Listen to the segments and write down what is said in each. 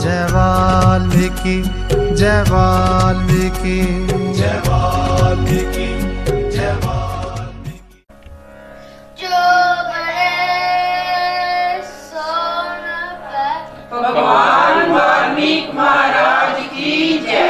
जय वाल्मीकि जय वाल्मीकि जय वाल्मीकि जय वाल्मीकि। जो बड़े सोन पर भगवान वाल्मीकि महाराज की जय।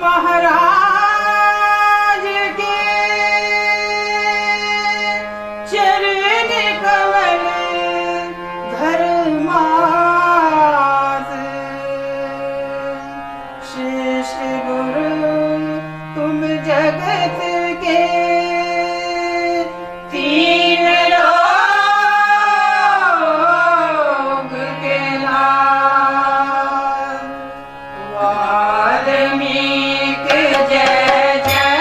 महाराज के चरण कमल धर्मास शेष गुरु तुम जगत के तीन लोक के लाल। वाल्मीकि जय जय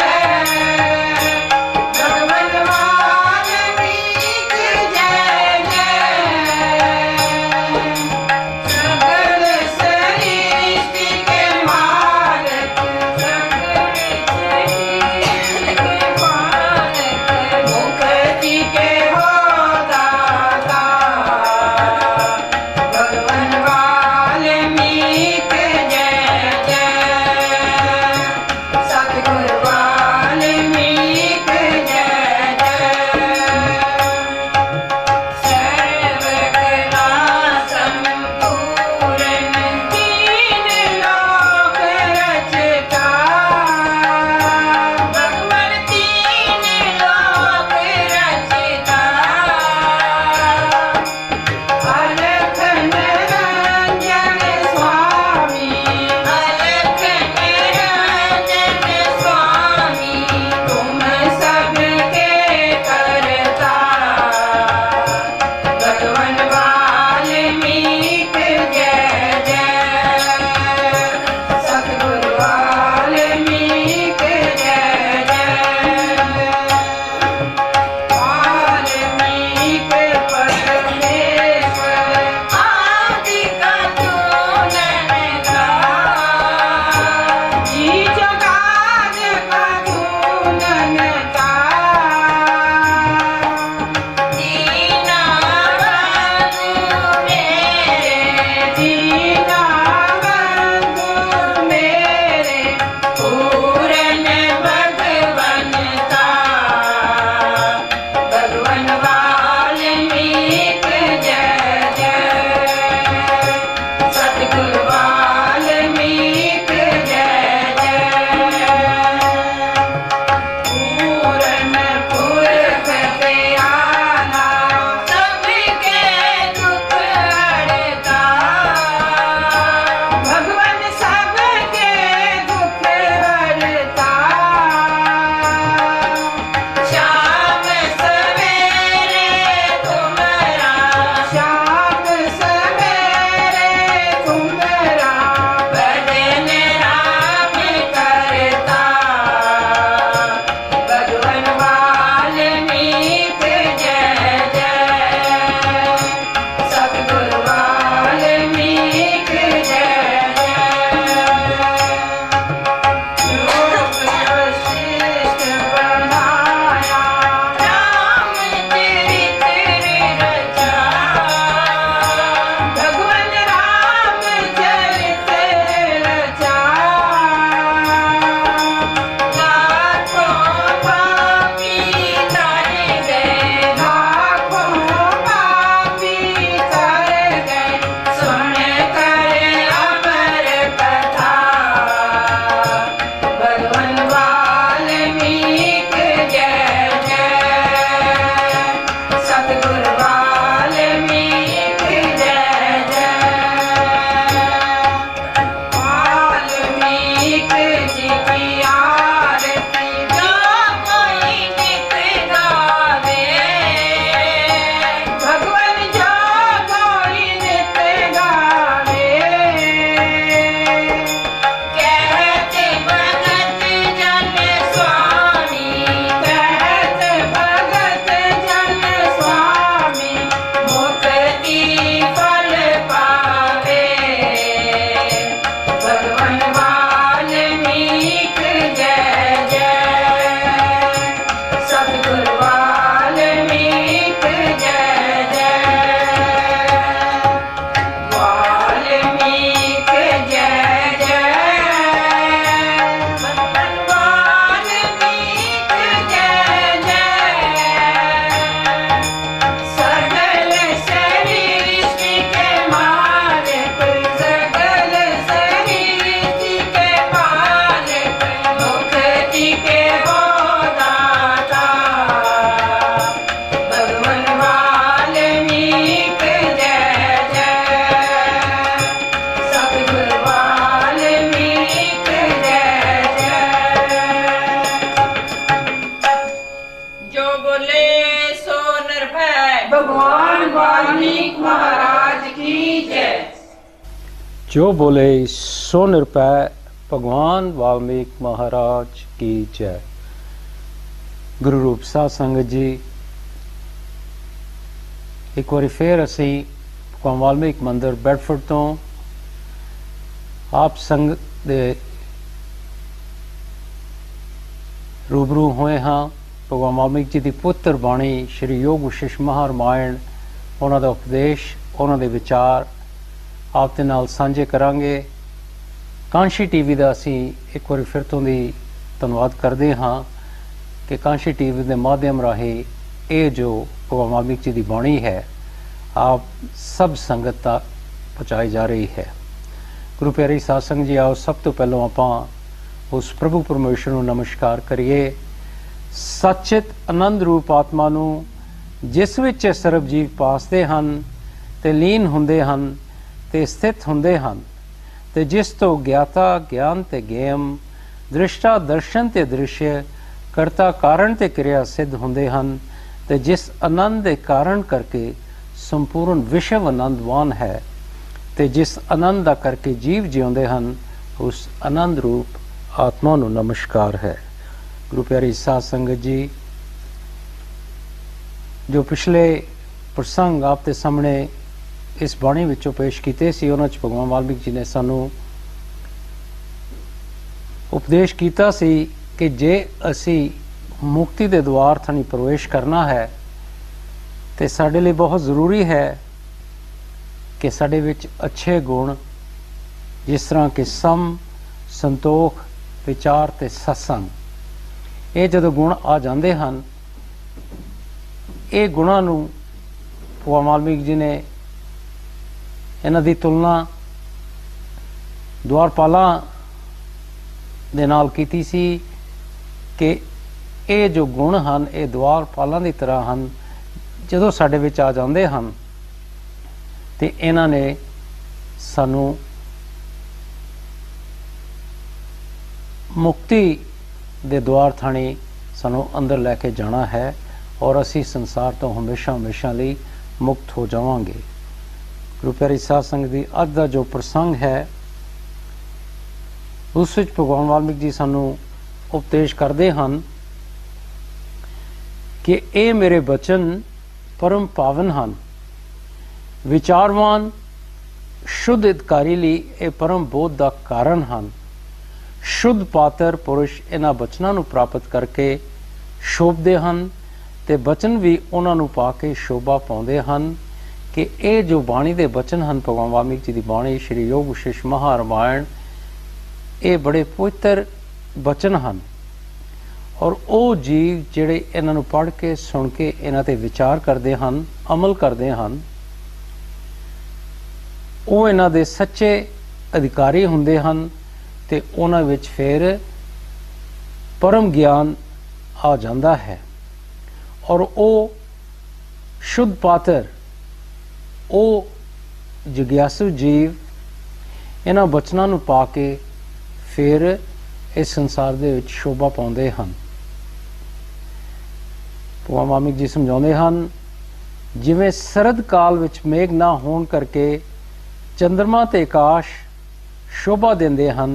भगवान वाल्मीकि जय जय। सकल सृष्टि के मालिक सकल सृष्टि के वाल्मीकि महाराज की जय। जो बोले सो निरपै भगवान वाल्मीकि महाराज की जय। गुरु रूप साध संगत जी, एक बार फिर असी भगवान वाल्मीकि मंदिर बैडफोर्ड तो आप संगत दे रूबरू होए हाँ। भगवान वाल्मीकि जी की पुत्र बाणी श्री योग विशेष महारामायण, उन्हों का उपदेश, उन्हों के विचार आप दे नाल साझे करांगे। कांशी टीवी का असी एक बार फिर तो दी धन्यवाद करते हाँ कि कांशी टीवी के माध्यम राही ये जो भगवान वाल्मीकि जी की बाणी है आप सब संगत तक पहुँचाई जा रही है। गुरु प्यारी साध संगत जी, आओ सब तो पहलों आप उस प्रभु परमेश्वर को नमस्कार करिए। सचित आनंद रूप आत्मा नू जिस विच सर्व जीव पासते ਹਨ ते लीन ਹੁੰਦੇ ਹਨ ते स्थित ਹੁੰਦੇ ਹਨ ते जिस तो ज्ञाता ज्ञान ते गेम, दृष्टा दर्शन ते दृश्य, करता कारण ते क्रिया सिद्ध ਹੁੰਦੇ ਹਨ ते जिस आनंद के कारण करके संपूर्ण विश्व आनंदवान है ते जिस आनंद का करके जीव जिਉਂਦੇ ਹਨ उस आनंद रूप आत्मा नू नमस्कार है। गुरु प्यारी साध संगत जी, जो पिछले प्रसंग आपके सामने इस बाणी विचों पेश किए सी, उन्हां च भगवान वाल्मीकि जी ने सानू उपदेश किया सी कि जे असी मुक्ति के द्वार थनी प्रवेश करना है तो साडे लिए बहुत ज़रूरी है कि साडे विच अच्छे गुण जिस तरह के सम, संतोख, विचार ते सत्संग, ये जो गुण आ जाते हैं, ये गुणों नू भगवान वाल्मीकि जी ने इन्हां दी तुलना द्वारपालां दे नाल कीती सी कि ये जो गुण हैं ये द्वारपालां दी तरह हैं, जदों साडे विच आ जाते हैं तो इन्हां ने सानू मुक्ति दे द्वार थाणी सानू अंदर लैके जाना है और असी संसार तो हमेशा हमेशा लिए मुक्त हो जावांगे। गुरु प्यारी साध संगत दी अज दा जो प्रसंग है उस विच भगवान वाल्मीकि जी सानू उपदेश करते हैं कि ये मेरे बचन परम पावन हैं, विचारवान शुद्ध हितकारी लिए ये परम बोध का कारण हैं। शुद्ध पात्र पुरुष इन्हां बचनों को प्राप्त करके शोभते हैं ते बचन भी उन्होंने पा के शोभा पाते हैं कि ये जो बाणी के बचन हैं, भगवान वाल्मीकि जी की बाणी श्री योग विशेष महारामायण, ये बड़े पवित्र बचन हैं और वो जीव जिहड़े इन्हां पढ़ के सुन के इन्हां ते विचार करते हैं, अमल करते हैं, वो इन्हां दे सच्चे अधिकारी हुंदे हैं ते उन्हां विच फिर परम ज्ञान आ जाता है और वो शुद्ध पात्र, वो जिग्यासु जीव इन्हां बचनों नूं पा के फिर इस संसार दे विच शोभा पाउंदे हैं। भगवान वाल्मीकि जी समझाते हैं जिवें सरद काल विच मेघ ना होण करके चंद्रमा ते आकाश शोभा देंदे हैं,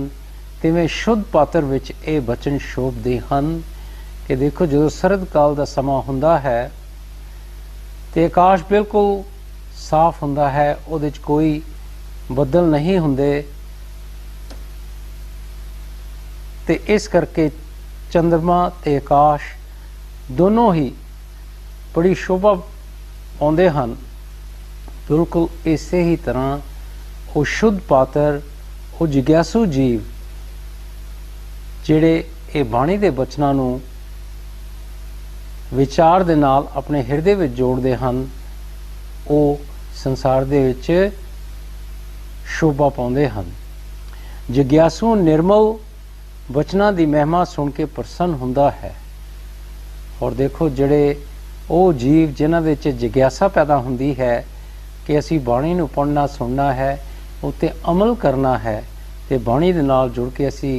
तिवें शुद्ध पात्र विच ये बचन शोभते हैं कि देखो जो सरद काल का समा हुंदा है तो आकाश बिल्कुल साफ हुंदा है, उहदे च कोई बदल नहीं हुंदे ते इस करके चंद्रमा ते आकाश दोनों ही बड़ी शोभा पाउंदे हैं। बिल्कुल इसे ही तरह वो शुद्ध पात्र, वो जिग्यासु जीव जिहड़े ये बाणी दे बचनां नूं विचार दे नाल अपने हिरदे विच जोड़दे हन, वो संसार दे विच शोभा पाउंदे हन। जिग्यासु निर्मल बचनां दी महिमा सुन के प्रसन्न हुंदा है और देखो जिहड़े वो जीव जिन्हां दे विच जिग्यासा पैदा हुंदी है कि असी बाणी नूं पढ़ना सुनना है, उत्ते अमल करना है ते बाणी दे नाल जुड़ के असी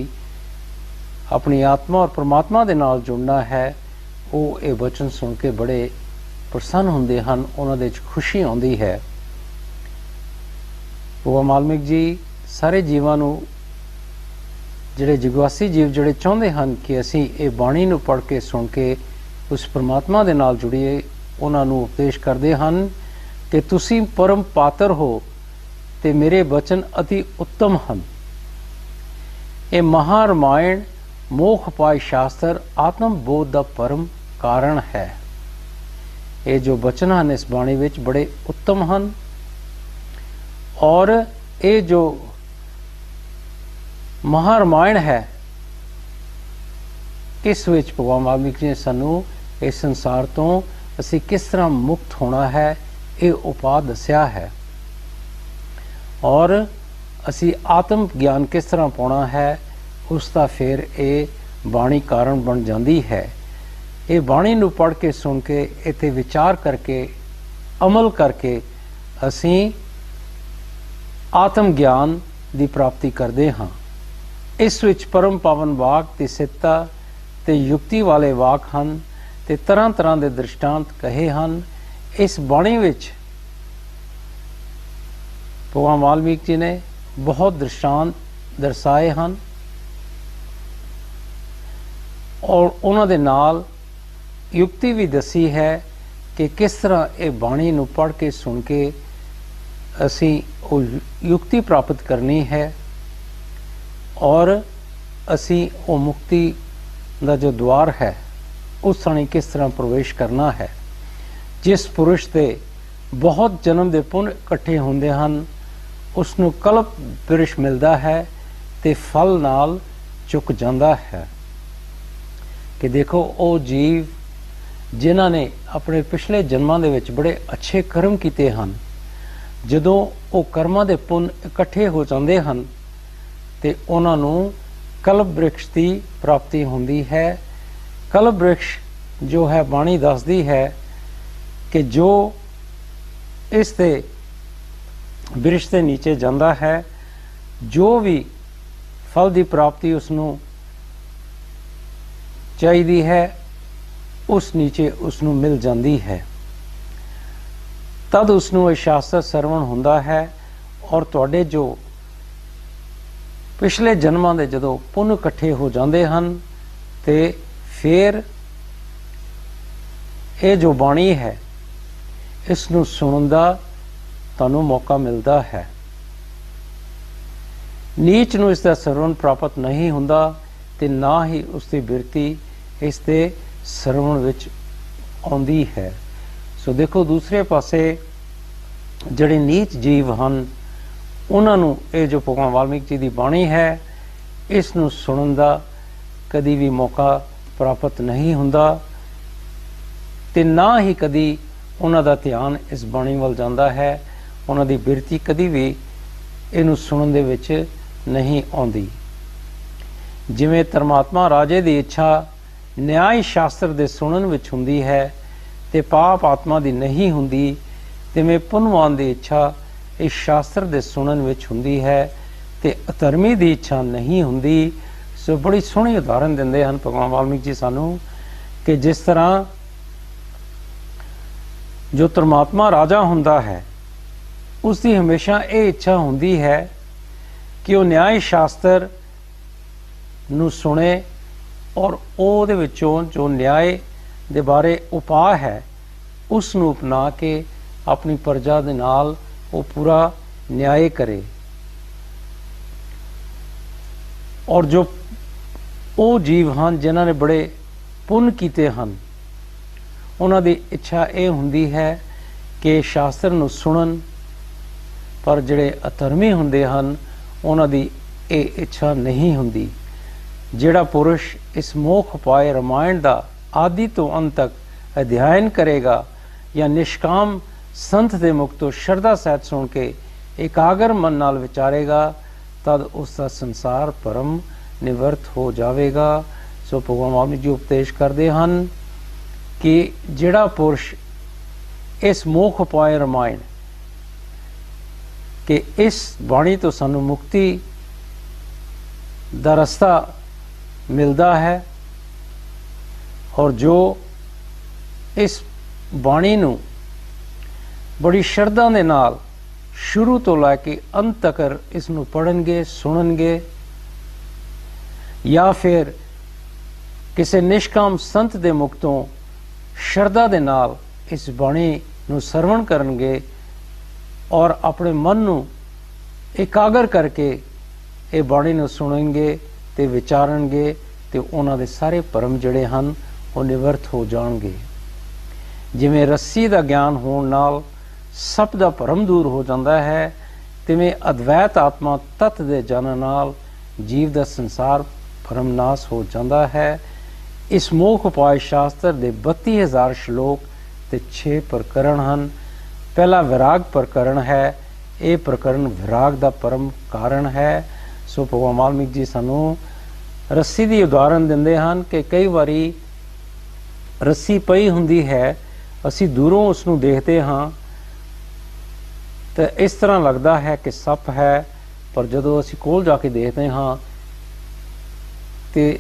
अपनी आत्मा और परमात्मा दे नाल जुड़ना है, वो ये वचन सुन के बड़े ਪ੍ਰਸੰਨ ਹੁੰਦੇ ਹਨ, ਉਹਨਾਂ ਦੇ 'ਚ ਖੁਸ਼ੀ ਆਉਂਦੀ ਹੈ। ਭਗਵਾਨ ਵਾਲਮੀਕ ਜੀ ਸਾਰੇ ਜੀਵਾਂ ਨੂੰ, ਜਿਹੜੇ ਜਗਵਾਸੀ ਜੀਵ ਜਿਹੜੇ ਚਾਹੁੰਦੇ ਹਨ ਕਿ ਅਸੀਂ ਇਹ ਬਾਣੀ ਨੂੰ ਪੜ੍ਹ ਕੇ ਸੁਣ ਕੇ ਉਸ ਪਰਮਾਤਮਾ ਦੇ ਨਾਲ ਜੁੜੀਏ, ਉਹਨਾਂ ਨੂੰ ਉਪਦੇਸ਼ ਕਰਦੇ ਹਨ ਕਿ ਤੁਸੀਂ ਪਰਮ ਪਾਤਰ ਹੋ ਤੇ ਮੇਰੇ ਬਚਨ ਅਤੀ ਉੱਤਮ ਹਨ। ਇਹ ਮਹਾ ਰਾਮਾਇਣ ਮੋਖ ਉਪਾਏ ਸ਼ਾਸਤਰ ਆਤਮ ਬੋਧ ਦਾ ਪਰਮ ਕਾਰਨ ਹੈ। ਇਹ ਜੋ ਬਚਨ ਹਨ ਇਸ ਬਾਣੀ ਵਿੱਚ ਬੜੇ ਉੱਤਮ ਹਨ, ਔਰ ਇਹ ਜੋ ਮਹਾ ਰਾਮਾਇਣ ਹੈ ਇਸ ਵਿੱਚ ਭਗਵਾਨ ਵਾਲਮੀਕ ਜੀ ਨੇ ਸਾਨੂੰ ਇਸ ਸੰਸਾਰ ਤੋਂ ਅਸੀਂ ਕਿਸ ਤਰ੍ਹਾਂ ਮੁਕਤ ਹੋਣਾ ਹੈ ਇਹ ਉਪਾਅ ਦੱਸਿਆ ਹੈ, ਔਰ ਅਸੀਂ ਆਤਮ ਗਿਆਨ ਕਿਸ ਤਰ੍ਹਾਂ ਪਾਉਣਾ ਹੈ ਉਸ ਦਾ ਫਿਰ ਇਹ ਬਾਣੀ ਕਾਰਨ ਬਣ ਜਾਂਦੀ ਹੈ। ਇਹ ਬਾਣੀ ਨੂੰ ਪੜ੍ਹ ਕੇ ਸੁਣ ਕੇ ਇੱਥੇ ਵਿਚਾਰ ਕਰਕੇ ਅਮਲ ਕਰਕੇ ਅਸੀਂ ਆਤਮ ਗਿਆਨ ਦੀ ਪ੍ਰਾਪਤੀ ਕਰਦੇ ਹਾਂ। ਇਸ ਵਿੱਚ ਪਰਮ ਪਾਵਨ ਵਾਕ ਤੇ ਸਿੱਤਾ ਤੇ ਯੁਕਤੀ ਵਾਲੇ ਵਾਕ ਹਨ ਤੇ ਤਰ੍ਹਾਂ ਤਰ੍ਹਾਂ ਦੇ ਦ੍ਰਿਸ਼ਟਾਂਤ ਕਹੇ ਹਨ। ਇਸ ਬਾਣੀ ਵਿੱਚ ਭਗਵਾਨ ਵਾਲਮੀਕ ਜੀ ਨੇ ਬਹੁਤ ਦ੍ਰਿਸ਼ਟਾਂਤ ਦਰਸਾਏ ਹਨ, ਔਰ ਉਹਨਾਂ ਦੇ ਨਾਲ ਯੁਕਤੀ ਵੀ ਦੱਸੀ ਹੈ ਕਿ ਕਿਸ ਤਰ੍ਹਾਂ ਇਹ ਬਾਣੀ ਨੂੰ ਪੜ੍ਹ ਕੇ ਸੁਣ ਕੇ ਅਸੀਂ ਉਹ ਯੁਕਤੀ ਪ੍ਰਾਪਤ ਕਰਨੀ ਹੈ, ਔਰ ਅਸੀਂ ਉਹ ਮੁਕਤੀ ਦਾ ਜੋ ਦੁਆਰ ਹੈ ਉਸ ਥਾਣੀ ਕਿਸ ਤਰ੍ਹਾਂ ਪ੍ਰਵੇਸ਼ ਕਰਨਾ ਹੈ। ਜਿਸ ਪੁਰਸ਼ ਦੇ ਬਹੁਤ ਜਨਮ ਦੇ ਪੁੰਨ ਇਕੱਠੇ ਹੁੰਦੇ ਹਨ ਉਸ ਨੂੰ ਕਲਪ ਬਿਰਸ਼ ਮਿਲਦਾ ਹੈ ਤੇ ਫਲ ਨਾਲ ਚੁੱਕ ਜਾਂਦਾ ਹੈ। ਕਿ ਦੇਖੋ ਉਹ ਜੀਵ ਜਿਨ੍ਹਾਂ ਨੇ ਆਪਣੇ ਪਿਛਲੇ ਜਨਮਾਂ ਦੇ ਵਿੱਚ ਬੜੇ ਅੱਛੇ ਕਰਮ ਕੀਤੇ ਹਨ, ਜਦੋਂ ਉਹ ਕਰਮਾਂ ਦੇ ਪੁੰਨ ਇਕੱਠੇ ਹੋ ਜਾਂਦੇ ਹਨ ਤੇ ਉਹਨਾਂ ਨੂੰ ਕਲਪ ਬ੍ਰਿਕਸ਼ ਦੀ ਪ੍ਰਾਪਤੀ ਹੁੰਦੀ ਹੈ। ਕਲਪ ਬ੍ਰਿਕਸ਼ ਜੋ ਹੈ ਬਾਣੀ ਦੱਸਦੀ ਹੈ ਕਿ ਜੋ ਇਸ ਦੇ ਬ੍ਰਿਕਸ਼ ਦੇ ਨੀਚੇ ਜਾਂਦਾ ਹੈ, ਜੋ ਵੀ ਫਲ ਦੀ ਪ੍ਰਾਪਤੀ ਉਸ ਨੂੰ ਚਾਹੀਦੀ ਹੈ ਉਸ ਨੀਚੇ ਉਸ ਨੂੰ ਮਿਲ ਜਾਂਦੀ ਹੈ। ਤਦ ਉਸ ਨੂੰ ਇਹ ਸ਼ਾਸਤਰ ਸਰਵਣ ਹੁੰਦਾ ਹੈ, ਔਰ ਤੁਹਾਡੇ ਜੋ ਪਿਛਲੇ ਜਨਮਾਂ ਦੇ ਜਦੋਂ ਪੁੰਨ ਇਕੱਠੇ ਹੋ ਜਾਂਦੇ ਹਨ ਤੇ ਫਿਰ ਇਹ ਜੋ ਬਾਣੀ ਹੈ ਇਸ ਨੂੰ ਸੁਣਨ ਦਾ ਤੁਹਾਨੂੰ ਮੌਕਾ ਮਿਲਦਾ ਹੈ। ਨੀਚ ਨੂੰ ਇਸ ਦਾ ਸਰਵਣ ਪ੍ਰਾਪਤ ਨਹੀਂ ਹੁੰਦਾ ਤੇ ਨਾ ਹੀ ਉਸ ਦੀ ਬਿਰਤੀ ਇਸ ਦੇ ਸਰਵਣ ਵਿੱਚ ਆਉਂਦੀ ਹੈ। ਸੋ ਦੇਖੋ ਦੂਸਰੇ ਪਾਸੇ ਜਿਹੜੇ ਨੀਚ ਜੀਵ ਹਨ ਉਹਨਾਂ ਨੂੰ ਇਹ ਜੋ ਭਗਵਾਨ ਵਾਲਮੀਕ ਜੀ ਦੀ ਬਾਣੀ ਹੈ ਇਸ ਨੂੰ ਸੁਣਨ ਦਾ ਕਦੀ ਵੀ ਮੌਕਾ ਪ੍ਰਾਪਤ ਨਹੀਂ ਹੁੰਦਾ ਤੇ ਨਾ ਹੀ ਕਦੀ ਉਹਨਾਂ ਦਾ ਧਿਆਨ ਇਸ ਬਾਣੀ ਵੱਲ ਜਾਂਦਾ ਹੈ। ਉਹਨਾਂ ਦੀ ਬਿਰਤੀ ਕਦੀ ਵੀ ਇਹਨੂੰ ਸੁਣਨ ਦੇ ਵਿੱਚ ਨਹੀਂ ਆਉਂਦੀ। ਜਿਵੇਂ ਧਰਮਾਤਮਾ ਰਾਜੇ ਦੀ ਇੱਛਾ ਨਿਆਇ ਸ਼ਾਸਤਰ ਦੇ ਸੁਣਨ ਵਿੱਚ ਹੁੰਦੀ ਹੈ ਤੇ ਪਾਪ ਆਤਮਾ ਦੀ ਨਹੀਂ ਹੁੰਦੀ, ਤਿਵੇਂ ਪੁੰਨਵਾਨ ਦੀ ਇੱਛਾ ਇਸ ਸ਼ਾਸਤਰ ਦੇ ਸੁਣਨ ਵਿੱਚ ਹੁੰਦੀ ਹੈ ਤੇ ਅਧਰਮੀ ਦੀ ਇੱਛਾ ਨਹੀਂ ਹੁੰਦੀ। ਸੋ ਬੜੀ ਸੋਹਣੀ ਉਦਾਹਰਨ ਦਿੰਦੇ ਹਨ ਭਗਵਾਨ ਵਾਲਮੀਕ ਜੀ ਸਾਨੂੰ ਕਿ ਜਿਸ ਤਰ੍ਹਾਂ ਜੋ ਧਰਮਾਤਮਾ ਰਾਜਾ ਹੁੰਦਾ ਹੈ ਉਸ ਦੀ ਹਮੇਸ਼ਾ ਇਹ ਇੱਛਾ ਹੁੰਦੀ ਹੈ ਕਿ ਉਹ ਨਿਆਇ ਸ਼ਾਸਤਰ ਨੂੰ ਸੁਣੇ ਔਰ ਉਹਦੇ ਵਿੱਚੋਂ ਜੋ ਨਿਆਏ ਦੇ ਬਾਰੇ ਉਪਾਅ ਹੈ ਉਸ ਨੂੰ ਅਪਣਾ ਕੇ ਆਪਣੀ ਪ੍ਰਜਾ ਦੇ ਨਾਲ ਉਹ ਪੂਰਾ ਨਿਆਏ ਕਰੇ। ਔਰ ਜੋ ਉਹ ਜੀਵ ਹਨ ਜਿਨ੍ਹਾਂ ਨੇ ਬੜੇ ਪੁੰਨ ਕੀਤੇ ਹਨ ਉਹਨਾਂ ਦੀ ਇੱਛਾ ਇਹ ਹੁੰਦੀ ਹੈ ਕਿ ਸ਼ਾਸਤਰ ਨੂੰ ਸੁਣਨ, ਪਰ ਜਿਹੜੇ ਅਧਰਮੀ ਹੁੰਦੇ ਹਨ ਉਹਨਾਂ ਦੀ ਇਹ ਇੱਛਾ ਨਹੀਂ ਹੁੰਦੀ। ਜਿਹੜਾ ਪੁਰਸ਼ ਇਸ ਮੋਖ ਉਪਾਏ ਰਾਮਾਇਣ ਦਾ ਆਦਿ ਤੋਂ ਅੰਤ ਤੱਕ ਅਧਿਐਨ ਕਰੇਗਾ ਜਾਂ ਨਿਸ਼ਕਾਮ ਸੰਤ ਦੇ ਮੁਖ ਤੋਂ ਸ਼ਰਧਾ ਸਹਿਤ ਸੁਣ ਕੇ ਇਕਾਗਰ ਮਨ ਨਾਲ ਵਿਚਾਰੇਗਾ ਤਦ ਉਸ ਦਾ ਸੰਸਾਰ ਭਰਮ ਨਿਵਰਤ ਹੋ ਜਾਵੇਗਾ। ਸੋ ਭਗਵਾਨ ਵਾਲਮੀਕ ਜੀ ਉਪਦੇਸ਼ ਕਰਦੇ ਹਨ ਕਿ ਜਿਹੜਾ ਪੁਰਸ਼ ਇਸ ਮੋਖ ਉਪਾਏ ਰਾਮਾਇਣ ਕਿ ਇਸ ਬਾਣੀ ਤੋਂ ਸਾਨੂੰ ਮੁਕਤੀ ਦਾ ਰਸਤਾ ਮਿਲਦਾ ਹੈ, ਔਰ ਜੋ ਇਸ ਬਾਣੀ ਨੂੰ ਬੜੀ ਸ਼ਰਧਾ ਦੇ ਨਾਲ ਸ਼ੁਰੂ ਤੋਂ ਲੈ ਕੇ ਅੰਤ ਤੱਕ ਇਸ ਨੂੰ ਪੜ੍ਹਨਗੇ, ਸੁਣਨਗੇ, ਜਾਂ ਫਿਰ ਕਿਸੇ ਨਿਸ਼ਕਾਮ ਸੰਤ ਦੇ ਮੁਖ ਤੋਂ ਸ਼ਰਧਾ ਦੇ ਨਾਲ ਇਸ ਬਾਣੀ ਨੂੰ ਸਰਵਣ ਕਰਨਗੇ ਔਰ ਆਪਣੇ ਮਨ ਨੂੰ ਇਕਾਗਰ ਕਰਕੇ ਇਹ ਬਾਣੀ ਨੂੰ ਸੁਣਨਗੇ ਤੇ ਵਿਚਾਰਨਗੇ ਤੇ ਉਹਨਾਂ ਦੇ ਸਾਰੇ ਭਰਮ ਜਿਹੜੇ ਹਨ ਉਹ ਨਿਵਰਤ ਹੋ ਜਾਣਗੇ। ਜਿਵੇਂ ਰੱਸੀ ਦਾ ਗਿਆਨ ਹੋਣ ਨਾਲ ਸਭ ਦਾ ਭਰਮ ਦੂਰ ਹੋ ਜਾਂਦਾ ਹੈ, ਤਿਵੇਂ ਅਦਵੈਤ ਆਤਮਾ ਤੱਤ ਦੇ ਜਾਣਨ ਨਾਲ ਜੀਵ ਦਾ ਸੰਸਾਰ ਭਰਮ ਨਾਸ ਹੋ ਜਾਂਦਾ ਹੈ। ਇਸ ਮੋਖ ਉਪਾਏ ਸ਼ਾਸਤਰ ਦੇ 32,000 ਸ਼ਲੋਕ ਤੇ 6 ਪ੍ਰਕਰਣ ਹਨ। ਪਹਿਲਾ ਵਿਰਾਗ ਪ੍ਰਕਰਣ ਹੈ। ਇਹ ਪ੍ਰਕਰਣ ਵਿਰਾਗ ਦਾ ਪਰਮ ਕਾਰਨ ਹੈ। ਸੋ ਭਗਵਾਨ ਵਾਲਮੀਕ ਜੀ ਸਾਨੂੰ ਰੱਸੀ ਦੀ ਉਦਾਹਰਨ ਦਿੰਦੇ ਹਨ ਕਿ ਕਈ ਵਾਰੀ ਰੱਸੀ ਪਈ ਹੁੰਦੀ ਹੈ, ਅਸੀਂ ਦੂਰੋਂ ਉਸ ਨੂੰ ਦੇਖਦੇ ਹਾਂ ਤਾਂ ਇਸ ਤਰ੍ਹਾਂ ਲੱਗਦਾ ਹੈ ਕਿ ਸੱਪ ਹੈ, ਪਰ ਜਦੋਂ ਅਸੀਂ ਕੋਲ ਜਾ ਕੇ ਦੇਖਦੇ ਹਾਂ ਤੇ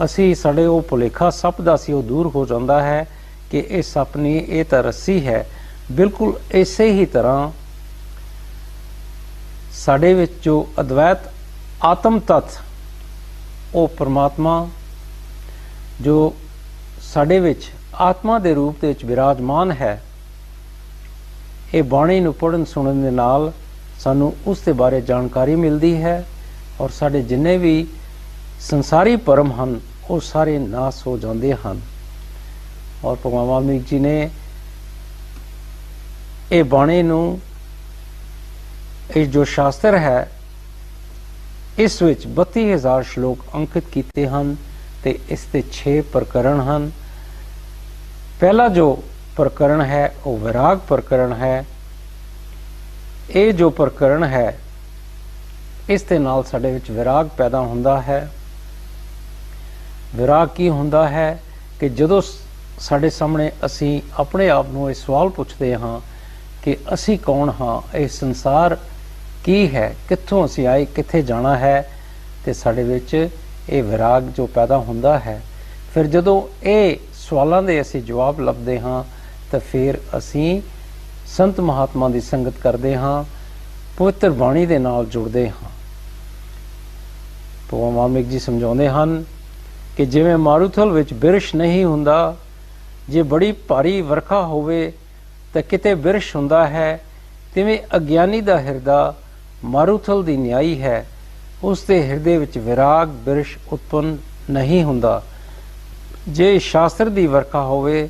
ਅਸੀਂ ਸਾਡੇ ਉਹ ਭੁਲੇਖਾ ਸੱਪ ਦਾ ਸੀ ਉਹ ਦੂਰ ਹੋ ਜਾਂਦਾ ਹੈ ਕਿ ਇਹ ਸੱਪ ਨਹੀਂ, ਇਹ ਤਾਂ ਰੱਸੀ ਹੈ। ਬਿਲਕੁਲ ਇਸੇ ਹੀ ਤਰ੍ਹਾਂ ਸਾਡੇ ਵਿੱਚ ਜੋ ਅਦਵੈਤ ਆਤਮ ਤੱਤ ਉਹ ਪਰਮਾਤਮਾ ਜੋ ਸਾਡੇ ਵਿੱਚ ਆਤਮਾ ਦੇ ਰੂਪ ਦੇ ਵਿੱਚ ਵਿਰਾਜਮਾਨ ਹੈ, ਇਹ ਬਾਣੀ ਨੂੰ ਪੜ੍ਹਨ ਸੁਣਨ ਦੇ ਨਾਲ ਸਾਨੂੰ ਉਸ ਦੇ ਬਾਰੇ ਜਾਣਕਾਰੀ ਮਿਲਦੀ ਹੈ ਔਰ ਸਾਡੇ ਜਿੰਨੇ ਵੀ ਸੰਸਾਰੀ ਭਰਮ ਹਨ ਉਹ ਸਾਰੇ ਨਾਸ ਹੋ ਜਾਂਦੇ ਹਨ। ਔਰ ਭਗਵਾਨ ਵਾਲਮੀਕ ਜੀ ਨੇ ਇਹ ਬਾਣੀ ਨੂੰ, ਇਹ ਜੋ ਸ਼ਾਸਤਰ ਹੈ, ਇਸ ਵਿੱਚ 32,000 ਸ਼ਲੋਕ ਅੰਕਿਤ ਕੀਤੇ ਹਨ ਤੇ ਇਸ ਦੇ 6 ਪ੍ਰਕਰਣ ਹਨ। ਪਹਿਲਾ ਜੋ ਪ੍ਰਕਰਣ ਹੈ ਉਹ ਵਿਰਾਗ ਪ੍ਰਕਰਣ ਹੈ। ਇਹ ਜੋ ਪ੍ਰਕਰਣ ਹੈ ਇਸ ਦੇ ਨਾਲ ਸਾਡੇ ਵਿੱਚ ਵਿਰਾਗ ਪੈਦਾ ਹੁੰਦਾ ਹੈ। ਵਿਰਾਗ ਕੀ ਹੁੰਦਾ ਹੈ ਕਿ ਜਦੋਂ ਸਾਡੇ ਸਾਹਮਣੇ ਅਸੀਂ ਆਪਣੇ ਆਪ ਨੂੰ ਇਹ ਸਵਾਲ ਪੁੱਛਦੇ ਹਾਂ ਕਿ ਅਸੀਂ ਕੌਣ ਹਾਂ, ਇਹ ਸੰਸਾਰ ਕੀ ਹੈ, ਕਿੱਥੋਂ ਅਸੀਂ ਆਏ, ਕਿੱਥੇ ਜਾਣਾ ਹੈ, ਤੇ ਸਾਡੇ ਵਿੱਚ ਇਹ ਵਿਰਾਗ ਜੋ ਪੈਦਾ ਹੁੰਦਾ ਹੈ। ਫਿਰ ਜਦੋਂ ਇਹ ਸਵਾਲਾਂ ਦੇ ਅਸੀਂ ਜਵਾਬ ਲੱਭਦੇ ਹਾਂ ਤਾਂ ਫਿਰ ਅਸੀਂ ਸੰਤ ਮਹਾਤਮਾ ਦੀ ਸੰਗਤ ਕਰਦੇ ਹਾਂ, ਪਵਿੱਤਰ ਬਾਣੀ ਦੇ ਨਾਲ ਜੁੜਦੇ ਹਾਂ। ਭਗਵਾਨ ਵਾਲਮੀਕ ਜੀ ਸਮਝਾਉਂਦੇ ਹਨ ਕਿ ਜਿਵੇਂ ਮਾਰੂਥਲ ਵਿੱਚ ਬਿਰਸ਼ ਨਹੀਂ ਹੁੰਦਾ, ਜੇ ਬੜੀ ਭਾਰੀ ਵਰਖਾ ਹੋਵੇ ਤਾਂ ਕਿਤੇ ਬਿਰਸ਼ ਹੁੰਦਾ ਹੈ, ਤਿਵੇਂ ਅਗਿਆਨੀ ਦਾ ਹਿਰਦਾ ਮਾਰੂਥਲ ਦੀ ਨਿਆਈ ਹੈ, ਉਸ ਦੇ ਹਿਰਦੇ ਵਿੱਚ ਵਿਰਾਗ ਬਿਰਸ਼ ਉਤਪੰਨ ਨਹੀਂ ਹੁੰਦਾ। ਜੇ ਸ਼ਾਸਤਰ ਦੀ ਵਰਖਾ ਹੋਵੇ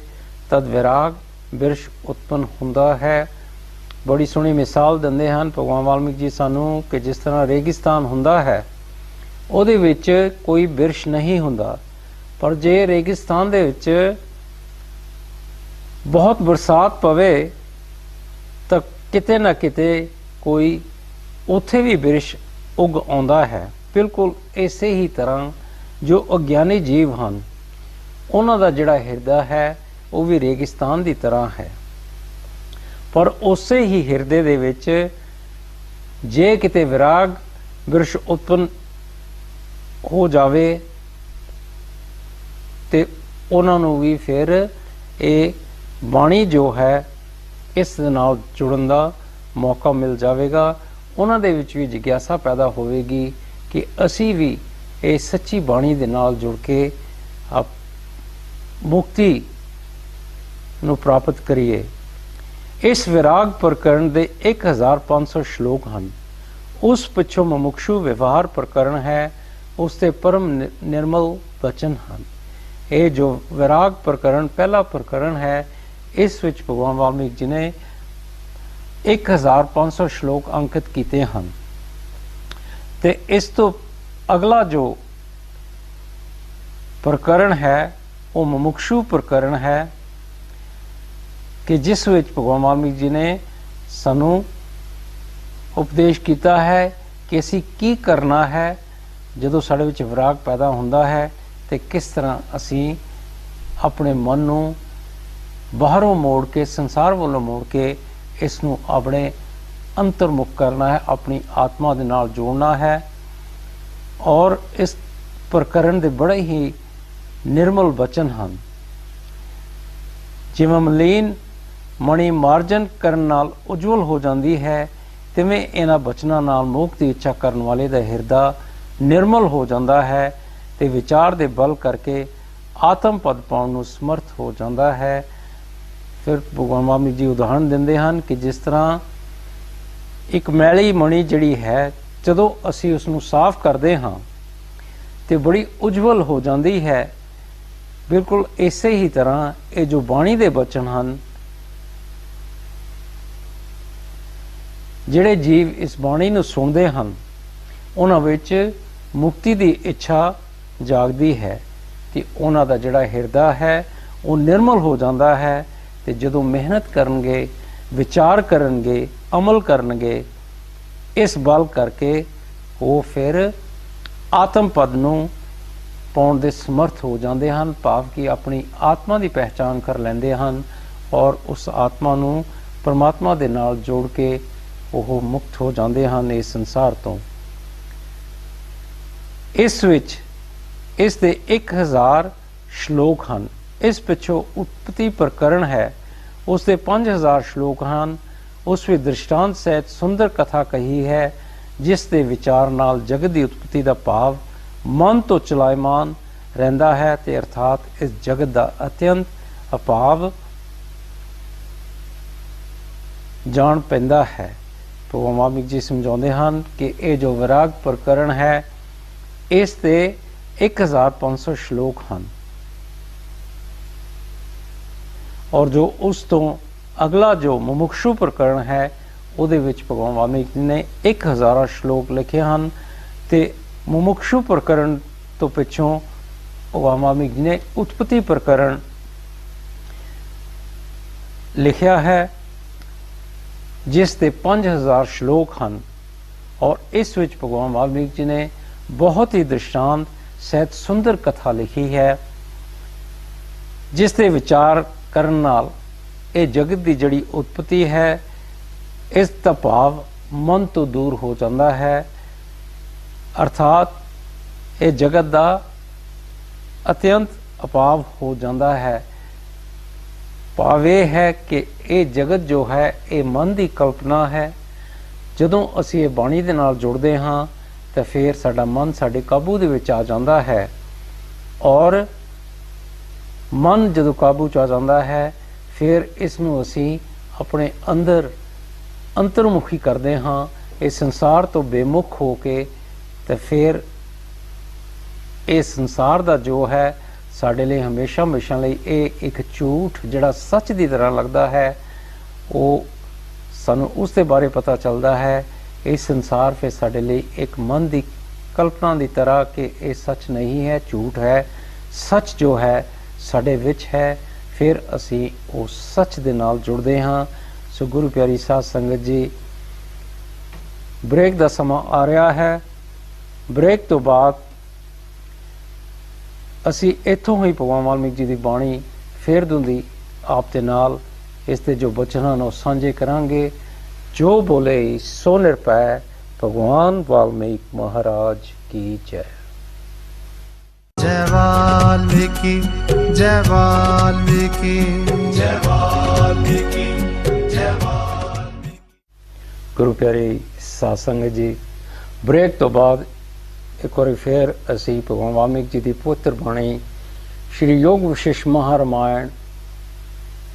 ਤਦ ਵਿਰਾਗ ਬਿਰਸ਼ ਉਤਪੰਨ ਹੁੰਦਾ ਹੈ। ਬੜੀ ਸੋਹਣੀ ਮਿਸਾਲ ਦਿੰਦੇ ਹਨ ਭਗਵਾਨ ਵਾਲਮੀਕ ਜੀ ਸਾਨੂੰ ਕਿ ਜਿਸ ਤਰ੍ਹਾਂ ਰੇਗਿਸਤਾਨ ਹੁੰਦਾ ਹੈ ਉਹਦੇ ਵਿੱਚ ਕੋਈ ਬਿਰਸ਼ ਨਹੀਂ ਹੁੰਦਾ, ਪਰ ਜੇ ਰੇਗਿਸਤਾਨ ਦੇ ਵਿੱਚ ਬਹੁਤ ਬਰਸਾਤ ਪਵੇ ਤਾਂ ਕਿਤੇ ਨਾ ਕਿਤੇ ਕੋਈ ਉੱਥੇ ਵੀ ਬਿਰਸ਼ ਉਗ ਆਉਂਦਾ ਹੈ। ਬਿਲਕੁਲ ਇਸੇ ਹੀ ਤਰ੍ਹਾਂ ਜੋ ਅਗਿਆਨੀ ਜੀਵ ਹਨ ਉਹਨਾਂ ਦਾ ਜਿਹੜਾ ਹਿਰਦਾ ਹੈ ਉਹ ਵੀ ਰੇਗਿਸਤਾਨ ਦੀ ਤਰ੍ਹਾਂ ਹੈ, ਪਰ ਉਸੇ ਹੀ ਹਿਰਦੇ ਦੇ ਵਿੱਚ ਜੇ ਕਿਤੇ ਵਿਰਾਗ ਬਿਰਸ਼ ਉਤਪੰਨ ਹੋ ਜਾਵੇ ਤੇ ਉਹਨਾਂ ਨੂੰ ਵੀ ਫਿਰ ਇਹ ਬਾਣੀ ਜੋ ਹੈ ਇਸ ਦੇ ਨਾਲ ਜੁੜਨ ਦਾ ਮੌਕਾ ਮਿਲ ਜਾਵੇਗਾ। ਉਹਨਾਂ ਦੇ ਵਿੱਚ ਵੀ ਜਿਗਿਆਸਾ ਪੈਦਾ ਹੋਵੇਗੀ ਕਿ ਅਸੀਂ ਵੀ ਇਹ ਸੱਚੀ ਬਾਣੀ ਦੇ ਨਾਲ ਜੁੜ ਕੇ ਮੁਕਤੀ ਨੂੰ ਪ੍ਰਾਪਤ ਕਰੀਏ। ਇਸ ਵਿਰਾਗ ਪ੍ਰਕਰਣ ਦੇ 1500 ਸ਼ਲੋਕ ਹਨ। ਉਸ ਪਿੱਛੋਂ ਮੁਮੁਕਸ਼ੂ ਵਿਵਹਾਰ ਪ੍ਰਕਰਣ ਹੈ, ਉਸ ਤੇ ਪਰਮ ਨਿਰਮਲ ਬਚਨ ਹਨ। ਇਹ ਜੋ ਵਿਰਾਗ ਪ੍ਰਕਰਣ ਪਹਿਲਾ ਪ੍ਰਕਰਣ ਹੈ, ਇਸ ਵਿੱਚ ਭਗਵਾਨ ਵਾਲਮੀਕ ਜੀ ਨੇ 1500 ਸ਼ਲੋਕ ਅੰਕਿਤ ਕੀਤੇ ਹਨ ਤੇ ਇਸ ਤੋਂ ਅਗਲਾ ਜੋ ਪ੍ਰਕਰਣ ਹੈ ਉਹ ਮੁਮੁਕਸ਼ੂ ਪ੍ਰਕਰਣ ਹੈ ਕਿ ਜਿਸ ਵਿੱਚ ਭਗਵਾਨ ਵਾਲਮੀਕ ਜੀ ਨੇ ਸਾਨੂੰ ਉਪਦੇਸ਼ ਕੀਤਾ ਹੈ ਕਿ ਅਸੀਂ ਕੀ ਕਰਨਾ ਹੈ ਜਦੋਂ ਸਾਡੇ ਵਿੱਚ ਵਿਰਾਗ ਪੈਦਾ ਹੁੰਦਾ ਹੈ ਤੇ ਕਿਸ ਤਰ੍ਹਾਂ ਅਸੀਂ ਆਪਣੇ ਮਨ ਨੂੰ ਬਾਹਰੋਂ ਮੋੜ ਕੇ, ਸੰਸਾਰ ਵੱਲੋਂ ਮੋੜ ਕੇ ਇਸ ਨੂੰ ਆਪਣੇ ਅੰਤਰਮੁਖ ਕਰਨਾ ਹੈ, ਆਪਣੀ ਆਤਮਾ ਦੇ ਨਾਲ ਜੋੜਨਾ ਹੈ। ਔਰ ਇਸ ਪ੍ਰਕਰਣ ਦੇ ਬੜੇ ਹੀ ਨਿਰਮਲ ਬਚਨ ਹਨ। ਜਿਵੇਂ ਮਲੀਨ ਮਣੀ ਮਾਰਜਨ ਕਰਨ ਨਾਲ ਉਜਵਲ ਹੋ ਜਾਂਦੀ ਹੈ, ਤਿਵੇਂ ਇਹਨਾਂ ਬਚਨਾਂ ਨਾਲ ਮੋਖ ਦੀ ਇੱਛਾ ਕਰਨ ਵਾਲੇ ਦਾ ਹਿਰਦਾ ਨਿਰਮਲ ਹੋ ਜਾਂਦਾ ਹੈ ਤੇ ਵਿਚਾਰ ਦੇ ਬਲ ਕਰਕੇ ਆਤਮ ਪਦ ਪਾਉਣ ਨੂੰ ਸਮਰਥ ਹੋ ਜਾਂਦਾ ਹੈ। ਫਿਰ ਭਗਵਾਨ ਵਾਲਮੀਕ ਜੀ ਉਦਾਹਰਣ ਦਿੰਦੇ ਹਨ ਕਿ ਜਿਸ ਤਰ੍ਹਾਂ ਇੱਕ ਮੈਲੀ ਮਣੀ ਜਿਹੜੀ ਹੈ, ਜਦੋਂ ਅਸੀਂ ਉਸ ਨੂੰ ਸਾਫ਼ ਕਰਦੇ ਹਾਂ ਤੇ ਬੜੀ ਉਜਵਲ ਹੋ ਜਾਂਦੀ ਹੈ। ਬਿਲਕੁਲ ਇਸੇ ਹੀ ਤਰ੍ਹਾਂ ਇਹ ਜੋ ਬਾਣੀ ਦੇ ਬਚਨ ਹਨ, ਜਿਹੜੇ ਜੀਵ ਇਸ ਬਾਣੀ ਨੂੰ ਸੁਣਦੇ ਹਨ, ਉਹਨਾਂ ਵਿੱਚ ਮੁਕਤੀ ਦੀ ਇੱਛਾ ਜਾਗਦੀ ਹੈ ਤੇ ਉਹਨਾਂ ਦਾ ਜਿਹੜਾ ਹਿਰਦਾ ਹੈ ਉਹ ਨਿਰਮਲ ਹੋ ਜਾਂਦਾ ਹੈ। ਤੇ ਜਦੋਂ ਮਿਹਨਤ ਕਰਨਗੇ, ਵਿਚਾਰ ਕਰਨਗੇ, ਅਮਲ ਕਰਨਗੇ, ਇਸ ਬਲ ਕਰਕੇ ਉਹ ਫਿਰ ਆਤਮ ਪਦ ਨੂੰ ਪਾਉਣ ਦੇ ਸਮਰਥ ਹੋ ਜਾਂਦੇ ਹਨ। ਭਾਵ ਕਿ ਆਪਣੀ ਆਤਮਾ ਦੀ ਪਹਿਚਾਣ ਕਰ ਲੈਂਦੇ ਹਨ ਔਰ ਉਸ ਆਤਮਾ ਨੂੰ ਪਰਮਾਤਮਾ ਦੇ ਨਾਲ ਜੋੜ ਕੇ ਉਹ ਮੁਕਤ ਹੋ ਜਾਂਦੇ ਹਨ ਇਸ ਸੰਸਾਰ ਤੋਂ। ਇਸ ਵਿੱਚ ਇਸ ਦੇ 1000 ਸ਼ਲੋਕ ਹਨ। ਇਸ ਪਿੱਛੋਂ ਉਤਪਤੀ ਪ੍ਰਕਰਣ ਹੈ, ਉਸ ਦੇ 5000 ਸ਼ਲੋਕ ਹਨ। ਉਸ ਵਿੱਚ ਦ੍ਰਿਸ਼ਟਾਂਤ ਸਹਿਤ ਸੁੰਦਰ ਕਥਾ ਕਹੀ ਹੈ, ਜਿਸ ਦੇ ਵਿਚਾਰ ਨਾਲ ਜਗਤ ਦੀ ਉਤਪਤੀ ਦਾ ਭਾਵ ਮਨ ਤੋਂ ਚਲਾਇਮਾਨ ਰਹਿੰਦਾ ਹੈ ਤੇ ਅਰਥਾਤ ਇਸ ਜਗਤ ਦਾ ਅਤਿਅੰਤ ਅਭਾਵ ਜਾਣ ਪੈਂਦਾ ਹੈ। ਭਗਵਾਨ ਵਾਲਮੀਕ ਜੀ ਸਮਝਾਉਂਦੇ ਹਨ ਕਿ ਇਹ ਜੋ ਵਿਰਾਗ ਪ੍ਰਕਰਣ ਹੈ, ਇਸ ਦੇ 1500 ਸ਼ਲੋਕ ਹਨ ਔਰ ਜੋ ਉਸ ਤੋਂ ਅਗਲਾ ਜੋ ਮੁਮੁਕਸ਼ੂ ਪ੍ਰਕਰਣ ਹੈ, ਉਹਦੇ ਵਿੱਚ ਭਗਵਾਨ ਵਾਲਮੀਕ ਜੀ ਨੇ 1000 ਸ਼ਲੋਕ ਲਿਖੇ ਹਨ। ਤੇ ਮੁਮੁਕਸ਼ੂ ਪ੍ਰਕਰਣ ਤੋਂ ਪਿੱਛੋਂ ਭਗਵਾਨ ਵਾਲਮੀਕ ਜੀ ਨੇ ਉਤਪਤੀ ਪ੍ਰਕਰਣ ਲਿਖਿਆ ਹੈ, ਜਿਸ ਦੇ 5000 ਸ਼ਲੋਕ ਹਨ ਔਰ ਇਸ ਵਿੱਚ ਭਗਵਾਨ ਵਾਲਮੀਕ ਜੀ ਨੇ ਬਹੁਤ ਹੀ ਦ੍ਰਿਸ਼ਟਾਂਤ ਸਹਿਤ ਸੁੰਦਰ ਕਥਾ ਲਿਖੀ ਹੈ, ਜਿਸ ਦੇ ਵਿਚਾਰ ਕਰਨ ਨਾਲ ਇਹ ਜਗਤ ਦੀ ਜਿਹੜੀ ਉਤਪਤੀ ਹੈ, ਇਸ ਦਾ ਭਾਵ ਮਨ ਤੋਂ ਦੂਰ ਹੋ ਜਾਂਦਾ ਹੈ। ਅਰਥਾਤ ਇਹ ਜਗਤ ਦਾ ਅਤਿਅੰਤ ਅਭਾਵ ਹੋ ਜਾਂਦਾ ਹੈ। ਭਾਵ ਇਹ ਹੈ ਕਿ ਇਹ ਜਗਤ ਜੋ ਹੈ ਇਹ ਮਨ ਦੀ ਕਲਪਨਾ ਹੈ। ਜਦੋਂ ਅਸੀਂ ਇਹ ਬਾਣੀ ਦੇ ਨਾਲ ਜੁੜਦੇ ਹਾਂ ਤਾਂ ਫਿਰ ਸਾਡਾ ਮਨ ਸਾਡੇ ਕਾਬੂ ਦੇ ਵਿੱਚ ਆ ਜਾਂਦਾ ਹੈ ਔਰ ਮਨ ਜਦੋਂ ਕਾਬੂ 'ਚ ਆ ਜਾਂਦਾ ਹੈ, ਫਿਰ ਇਸ ਨੂੰ ਅਸੀਂ ਆਪਣੇ ਅੰਦਰ ਅੰਤਰਮੁਖੀ ਕਰਦੇ ਹਾਂ, ਇਸ ਸੰਸਾਰ ਤੋਂ ਬੇਮੁਖ ਹੋ ਕੇ। ਤੇ ਫਿਰ ਇਸ ਸੰਸਾਰ ਦਾ ਜੋ ਹੈ ਸਾਡੇ ਲਈ ਹਮੇਸ਼ਾ ਹਮੇਸ਼ਾ ਲਈ ਇਹ ਇੱਕ ਝੂਠ ਜਿਹੜਾ ਸੱਚ ਦੀ ਤਰ੍ਹਾਂ ਲੱਗਦਾ ਹੈ, ਉਹ ਸਾਨੂੰ ਉਸ ਦੇ ਬਾਰੇ ਪਤਾ ਚੱਲਦਾ ਹੈ। ਇਹ ਸੰਸਾਰ ਫਿਰ ਸਾਡੇ ਲਈ ਇੱਕ ਮਨ ਦੀ ਕਲਪਨਾ ਦੀ ਤਰ੍ਹਾਂ ਕਿ ਇਹ ਸੱਚ ਨਹੀਂ ਹੈ, ਝੂਠ ਹੈ। ਸੱਚ ਜੋ ਹੈ ਸਾਡੇ ਵਿੱਚ ਹੈ। ਫਿਰ ਅਸੀਂ ਉਸ ਸੱਚ ਦੇ ਨਾਲ ਜੁੜਦੇ ਹਾਂ। ਸੋ ਗੁਰੂ ਪਿਆਰੀ ਸਾਧ ਸੰਗਤ ਜੀ, ਬ੍ਰੇਕ ਦਾ ਸਮਾਂ ਆ ਰਿਹਾ ਹੈ। ਬ੍ਰੇਕ ਤੋਂ ਬਾਅਦ ਅਸੀਂ ਇੱਥੋਂ ਹੀ ਭਗਵਾਨ ਵਾਲਮੀਕ ਜੀ ਦੀ ਬਾਣੀ ਫੇਰ ਦੁੰਦੀ ਆਪ ਦੇ ਨਾਲ ਇਸ ਦੇ ਜੋ ਬਚਨਾਂ ਨੂੰ ਸਾਂਝੇ ਕਰਾਂਗੇ। ਜੋ ਬੋਲੇ ਸੋ ਨਿਰਭੈ, ਭਗਵਾਨ ਵਾਲਮੀਕ ਮਹਾਰਾਜ ਕੀ ਜੈ। जय वाल्मीकि जय वाल्मीकि जय वाल्मीकि जय वाल्मीकि। ਗੁਰੂ ਪਿਆਰੀ ਸਾਧ ਸੰਗਤ ਜੀ, ਬ੍ਰੇਕ ਤੋਂ ਬਾਅਦ ਇੱਕ ਵਾਰੀ ਫਿਰ ਅਸੀਂ ਭਗਵਾਨ ਵਾਲਮੀਕ ਜੀ ਦੀ ਪਵਿੱਤਰ ਬਾਣੀ ਸ਼੍ਰੀ ਯੋਗ ਵਿਸ਼ੇਸ਼ ਮਹਾਰਾਮਾਇਣ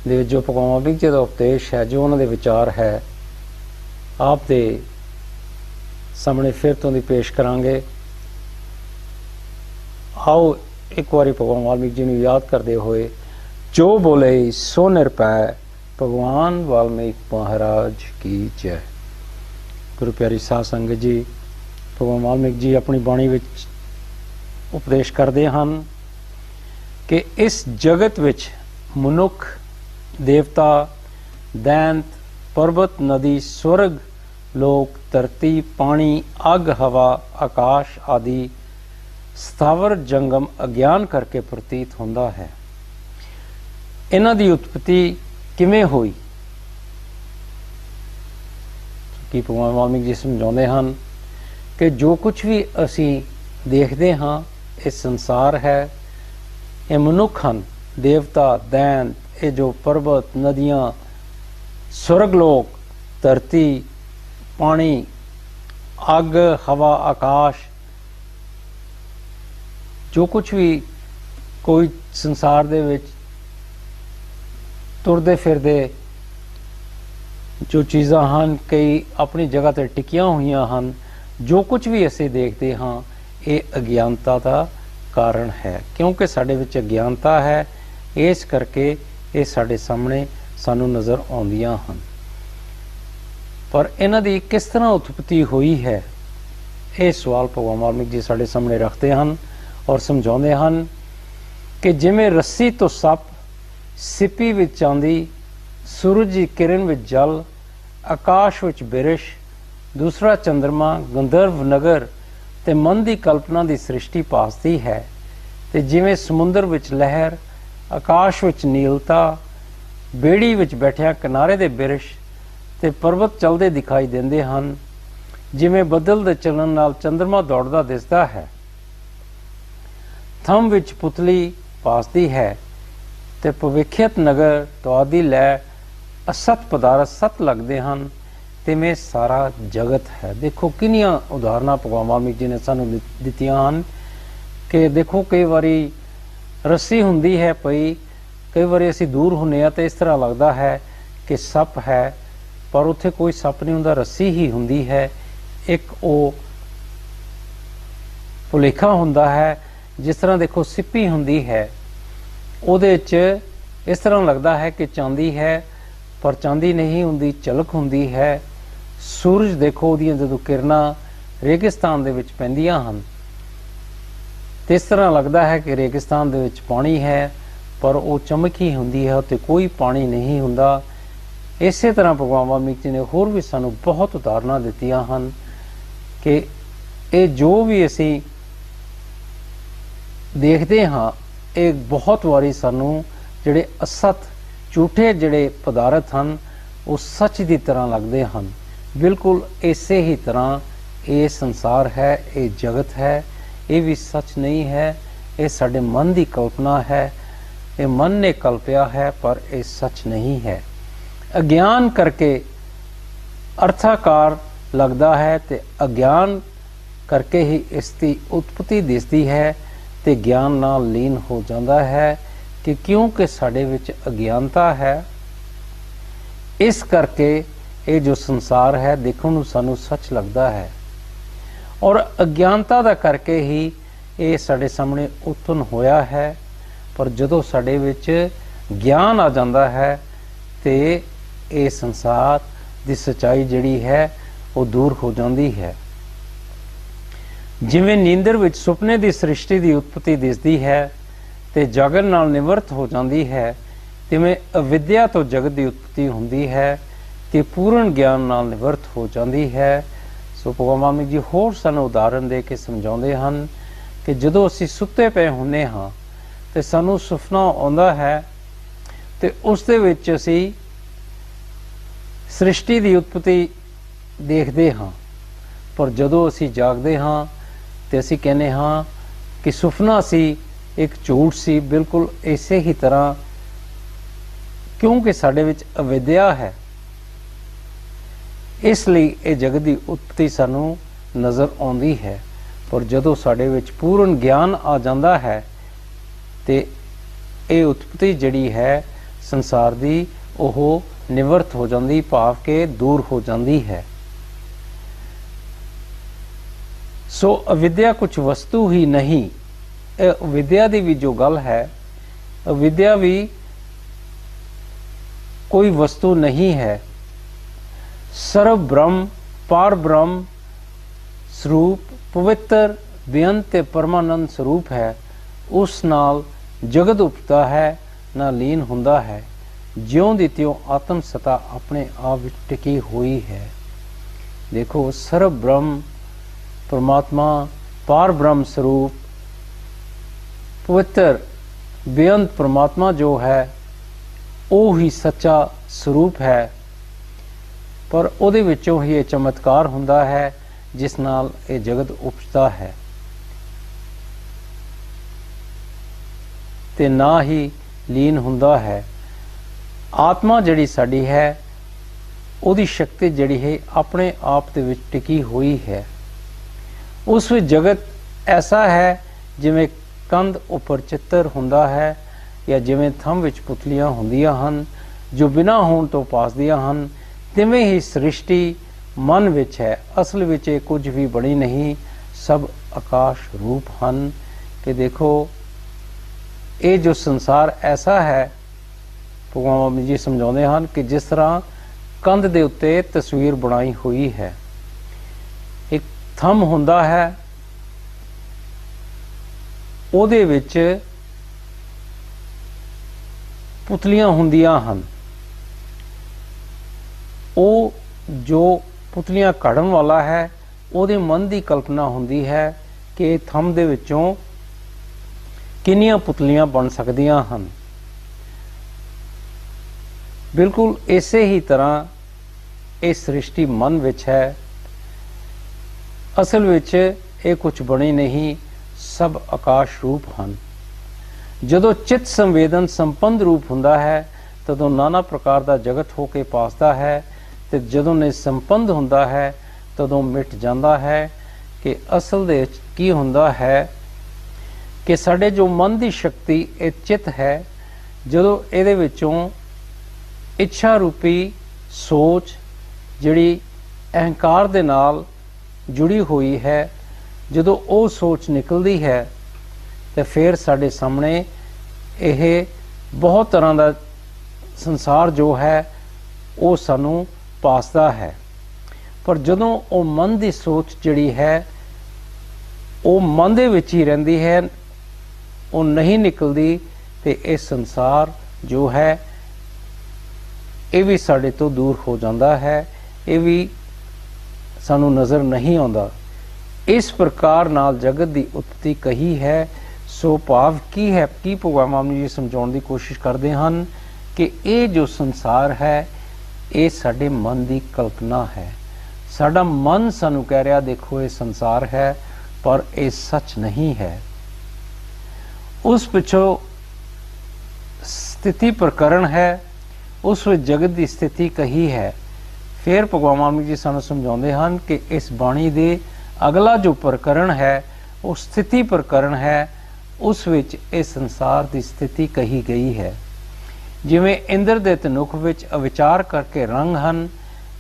ਦੇ ਵਿੱਚ ਜੋ ਭਗਵਾਨ ਵਾਲਮੀਕ ਜੀ ਦਾ ਉਪਦੇਸ਼ ਹੈ, ਜੋ ਉਹਨਾਂ ਦੇ ਵਿਚਾਰ ਹੈ, ਆਪ ਦੇ ਸਾਹਮਣੇ ਫਿਰ ਤੋਂ ਦੀ ਪੇਸ਼ ਕਰਾਂਗੇ। ਆਓ ਇੱਕ ਵਾਰੀ ਭਗਵਾਨ ਵਾਲਮੀਕ ਜੀ ਨੂੰ ਯਾਦ ਕਰਦੇ ਹੋਏ, ਜੋ ਬੋਲੇ ਸੋ ਨਿਰਭੈ, ਭਗਵਾਨ ਵਾਲਮੀਕ ਮਹਾਰਾਜ ਕੀ ਜੈ। ਗੁਰੂ ਪਿਆਰੀ ਸਾਧ ਸੰਗਤ ਜੀ, ਭਗਵਾਨ ਵਾਲਮੀਕ ਜੀ ਆਪਣੀ ਬਾਣੀ ਵਿੱਚ ਉਪਦੇਸ਼ ਕਰਦੇ ਹਨ ਕਿ ਇਸ ਜਗਤ ਵਿੱਚ ਮਨੁੱਖ, ਦੇਵਤਾ, ਦੈਂਤ, ਪਰਬਤ, ਨਦੀ, ਸਵਰਗ, ਲੋਕ, ਧਰਤੀ, ਪਾਣੀ, ਅੱਗ, ਹਵਾ, ਆਕਾਸ਼ ਆਦਿ ਸਥਾਵਰ ਜੰਗਮ ਅਗਿਆਨ ਕਰਕੇ ਪ੍ਰਤੀਤ ਹੁੰਦਾ ਹੈ। ਇਹਨਾਂ ਦੀ ਉਤਪਤੀ ਕਿਵੇਂ ਹੋਈ? ਕਿ ਭਗਵਾਨ ਵਾਲਮੀਕ ਜੀ ਸਮਝਾਉਂਦੇ ਹਨ ਕਿ ਜੋ ਕੁਝ ਵੀ ਅਸੀਂ ਦੇਖਦੇ ਹਾਂ, ਇਹ ਸੰਸਾਰ ਹੈ, ਇਹ ਮਨੁੱਖ ਹਨ, ਦੇਵਤਾ, ਦੈਂਤ, ये जो पर्वत, नदियाँ, स्वर्गलोक, धरती, पानी, अग, हवा, आकाश, जो कुछ भी कोई संसार दे विच तुरदे फिरदे जो चीज़ां ਹਨ, कई अपनी जगह ते टिकियां हुई ਹਨ, जो कुछ भी असीं देखते हाँ ये अज्ञानता का कारण है, क्योंकि साडे विच अज्ञानता है, इस करके ये साडे सामने सानू नज़र आउंदियां ਹਨ। पर इन्हां दी किस तरह उत्पत्ति हुई है, ये सवाल भगवान वाल्मीकि जी साडे सामने रखते हैं और समझाते हैं कि जिमें रस्सी तो सप, सिपी विच चांदी, सूरज की किरण विच जल, आकाश विच बिरिश, दूसरा चंद्रमा, गंधर्व नगर ते मन की कल्पना की सृष्टि पासती है, ते जिमें समुंदर विच लहर, आकाश विच नीलता, बेड़ी विच बैठिया किनारे दे बिरिश ते पर्वत चलते दिखाई देंदे हन, जिमें बदल दे चलन नाल चंद्रमा दौड़दा दिसदा है, थम विच पुतली पासदी है, ते भविष्यत नगर तुहाडी लै असत पदार्थ सत लगते हैं, तिवें सारा जगत है। देखो किनियां उदाहरणा भगवान वाल्मीकि जी ने सानू दित्तियां हन कि देखो कई बारी रस्सी हुंदी है पई, कई बारी असीं दूर हुंदे आ ते इस तरह लगता है कि सप है, पर उत्थे कोई सप नहीं हुंदा, रस्सी ही हुंदी है। एक वो भुलेखा हुंदा है, जिस तरह देखो सिप्पी हुंदी है, ਉਹਦੇ 'ਚ इस तरह लगता है कि चांदी है, पर चांदी नहीं हुंदी, झलक हुंदी है। सूरज देखो ਉਹਦੀਆਂ ਜਦੋਂ किरणां रेगिस्तान ਦੇ ਵਿੱਚ ਪੈਂਦੀਆਂ ਹਨ ਤੇ इस तरह लगता है कि रेगिस्तान ਦੇ ਵਿੱਚ पानी है, पर वो चमकी हुंदी है, उत्ते कोई पानी नहीं हुंदा। इसे तरह भगवान वाल्मीकि जी ने होर भी सानू बहुत उदाहरणा दित्तियां ਹਨ कि ये जो भी असीं देखते हाँ, एक बहुत वारी सानू जिहड़े असत झूठे जिहड़े पदार्थ हैं वो सच की तरह लगते हैं। बिल्कुल इसे ही तरह ये संसार है, ये जगत है, ये भी सच नहीं है, ये साडे मन की कल्पना है, ये मन ने कल्पया है, पर ये सच नहीं है। अज्ञान करके अर्थाकार लगता है, तो अज्ञान करके ही इसकी उत्पत्ति दिसती है, ते ज्ञान नाल लीन हो जाता है कि क्योंकि साडे विच अज्ञानता है, इस करके ये जो संसार है देखने नूं सानू सच लगता है, और अज्ञानता दा करके ही ये साडे सामने उत्पन्न होया है। पर जदों साडे विच ज्ञान आ जाता है ते ये संसार दी सच्चाई जिहड़ी है वो दूर हो जाती है। जिवें नींदर विच सुपने की सृष्टि की उत्पत्ति दिसदी है ते जागन नाल निवृत्त हो जाती है, तिवें अविद्या तो जगत की उत्पत्ति हुंदी है ते पूर्ण ज्ञान नाल निवृत्त हो जाती है। सो भगवान वाल्मीकि जी होर सानू उदाहरण दे के समझाउंदे हन कि जदों असीं सुत्ते पए हुंदे हां ते सानू सुपना आउंदा है ते उस दे विच असीं सृष्टि की उत्पत्ति देखते हाँ, पर जदों असीं जागदे हाँ तो असीं कहने हाँ कि सुपना सी, एक झूठ सी। बिल्कुल इसे ही तरह क्योंकि साडे विच अविद्या है, इसलिए ये जगत की उत्पत्ति सानू नज़र आउंदी है। पर जदों साडे विच पूर्ण ज्ञान आ जाता है तो ये उत्पत्ति जिहड़ी है संसार की ओह निवृत्त हो जाती, भाव के दूर हो जाती है। सो अविद्या कुछ वस्तु ही नहीं, अविद्या की भी जो गल है, अविद्या भी कोई वस्तु नहीं है। सर्व ब्रह्म, पार ब्रह्म स्वरूप, पवित्र बेअंत परमानंद स्वरूप है, उस नाल जगत उपता है ना लीन हुंदा है, ज्यों दी त्यों आत्म सत्ता अपने आप विच टिकी हुई है। देखो सर्व ब्रह्म परमात्मा, पार ब्रह्म स्वरूप, पवित्र बेअंत परमात्मा जो है वो ही सच्चा स्वरूप है, पर उहदे विचों ही ये चमत्कार हुंदा है जिस नाल ये जगत उपजता है, ते ना ही लीन हुंदा है। ਆਤਮਾ ਜਿਹੜੀ ਸਾਡੀ ਹੈ ਉਹਦੀ ਸ਼ਕਤੀ ਜਿਹੜੀ ਹੈ ਆਪਣੇ ਆਪ ਦੇ ਵਿੱਚ ਟਿਕੀ ਹੋਈ ਹੈ। ਉਸ ਵਿੱਚ ਜਗਤ ਐਸਾ ਹੈ ਜਿਵੇਂ ਕੰਧ ਉੱਪਰ ਚਿੱਤਰ ਹੁੰਦਾ ਹੈ ਜਾਂ ਜਿਵੇਂ ਥੰਮ ਵਿੱਚ ਪੁਤਲੀਆਂ ਹੁੰਦੀਆਂ ਹਨ ਜੋ ਬਿਨਾਂ ਹੋਣ ਤੋਂ ਪਾਸਦੀਆਂ ਹਨ, ਤਿਵੇਂ ਹੀ ਸ੍ਰਿਸ਼ਟੀ ਮਨ ਵਿੱਚ ਹੈ। ਅਸਲ ਵਿੱਚ ਇਹ ਕੁਝ ਵੀ ਬਣੀ ਨਹੀਂ, ਸਭ ਆਕਾਸ਼ ਰੂਪ ਹਨ। ਕਿ ਦੇਖੋ ਇਹ ਜੋ ਸੰਸਾਰ ਐਸਾ ਹੈ, ਭਗਵਾਨ ਜੀ ਸਮਝਾਉਂਦੇ ਹਨ ਕਿ ਜਿਸ ਤਰ੍ਹਾਂ ਕੰਧ ਦੇ ਉੱਤੇ ਤਸਵੀਰ ਬਣਾਈ ਹੋਈ ਹੈ, ਇੱਕ ਥੰਮ ਹੁੰਦਾ ਹੈ, ਉਹਦੇ ਵਿੱਚ ਪੁਤਲੀਆਂ ਹੁੰਦੀਆਂ ਹਨ। ਉਹ ਜੋ ਪੁਤਲੀਆਂ ਘੜਨ ਵਾਲਾ ਹੈ ਉਹਦੇ ਮਨ ਦੀ ਕਲਪਨਾ ਹੁੰਦੀ ਹੈ ਕਿ ਥੰਮ ਦੇ ਵਿੱਚੋਂ ਕਿੰਨੀਆਂ ਪੁਤਲੀਆਂ ਬਣ ਸਕਦੀਆਂ ਹਨ। ਬਿਲਕੁਲ ਇਸੇ ਹੀ ਤਰ੍ਹਾਂ ਇਹ ਸ੍ਰਿਸ਼ਟੀ ਮਨ ਵਿੱਚ ਹੈ। ਅਸਲ ਵਿੱਚ ਇਹ ਕੁਝ ਬਣੀ ਨਹੀਂ, ਸਭ ਆਕਾਸ਼ ਰੂਪ ਹਨ। ਜਦੋਂ ਚਿੱਤ ਸੰਵੇਦਨ ਸੰਪੰਨ ਰੂਪ ਹੁੰਦਾ ਹੈ ਤਦੋਂ ਨਾਨਾ ਪ੍ਰਕਾਰ ਦਾ ਜਗਤ ਹੋ ਕੇ ਪਾਸਦਾ ਹੈ, ਤੇ ਜਦੋਂ ਨੇ ਸੰਪੰਨ ਹੁੰਦਾ ਹੈ ਤਦੋਂ ਮਿਟ ਜਾਂਦਾ ਹੈ। ਕਿ ਅਸਲ ਦੇ ਵਿੱਚ ਕੀ ਹੁੰਦਾ ਹੈ ਕਿ ਸਾਡੇ ਜੋ ਮਨ ਦੀ ਸ਼ਕਤੀ ਇਹ ਚਿੱਤ ਹੈ, ਜਦੋਂ ਇਹਦੇ ਵਿੱਚੋਂ ਇੱਛਾ ਰੂਪੀ ਸੋਚ ਜਿਹੜੀ ਅਹੰਕਾਰ ਦੇ ਨਾਲ ਜੁੜੀ ਹੋਈ ਹੈ, ਜਦੋਂ ਉਹ ਸੋਚ ਨਿਕਲਦੀ ਹੈ ਤੇ ਫਿਰ ਸਾਡੇ ਸਾਹਮਣੇ ਇਹ ਬਹੁਤ ਤਰ੍ਹਾਂ ਦਾ ਸੰਸਾਰ ਜੋ ਹੈ ਉਹ ਸਾਨੂੰ ਪਾਸਦਾ ਹੈ। ਪਰ ਜਦੋਂ ਉਹ ਮਨ ਦੀ ਸੋਚ ਜਿਹੜੀ ਹੈ ਉਹ ਮਨ ਦੇ ਵਿੱਚ ਹੀ ਰਹਿੰਦੀ ਹੈ, ਉਹ ਨਹੀਂ ਨਿਕਲਦੀ, ਤੇ ਇਹ ਸੰਸਾਰ ਜੋ ਹੈ ਇਹ ਵੀ ਸਾਡੇ ਤੋਂ ਦੂਰ ਹੋ ਜਾਂਦਾ ਹੈ, ਇਹ ਵੀ ਸਾਨੂੰ ਨਜ਼ਰ ਨਹੀਂ ਆਉਂਦਾ। ਇਸ ਪ੍ਰਕਾਰ ਨਾਲ ਜਗਤ ਦੀ ਉਤਪਤੀ ਕਹੀ ਹੈ। ਸੋ ਭਾਵ ਕੀ ਹੈ, ਕੀ ਭਗਵਾਨ ਮਾਮੂ ਜੀ ਸਮਝਾਉਣ ਦੀ ਕੋਸ਼ਿਸ਼ ਕਰਦੇ ਹਨ ਕਿ ਇਹ ਜੋ ਸੰਸਾਰ ਹੈ ਇਹ ਸਾਡੇ ਮਨ ਦੀ ਕਲਪਨਾ ਹੈ। ਸਾਡਾ ਮਨ ਸਾਨੂੰ ਕਹਿ ਰਿਹਾ ਦੇਖੋ ਇਹ ਸੰਸਾਰ ਹੈ, ਪਰ ਇਹ ਸੱਚ ਨਹੀਂ ਹੈ। ਉਸ ਪਿੱਛੋਂ ਸਥਿਤੀ ਪ੍ਰਕਰਣ ਹੈ, ਉਸ ਵਿੱਚ ਜਗਤ ਦੀ ਸਥਿਤੀ ਕਹੀ ਹੈ। ਫਿਰ ਭਗਵਾਨ ਮਾਮੂ ਜੀ ਸਾਨੂੰ ਸਮਝਾਉਂਦੇ ਹਨ ਕਿ ਇਸ ਬਾਣੀ ਦੇ ਅਗਲਾ ਜੋ ਪ੍ਰਕਰਣ ਹੈ ਉਹ ਸਥਿਤੀ ਪ੍ਰਕਰਣ ਹੈ, ਉਸ ਵਿੱਚ ਇਹ ਸੰਸਾਰ ਦੀ ਸਥਿਤੀ ਕਹੀ ਗਈ ਹੈ। ਜਿਵੇਂ ਇੰਦਰ ਦੇ ਧਨੁਖ ਵਿੱਚ ਅਵਿਚਾਰ ਕਰਕੇ ਰੰਗ ਹਨ,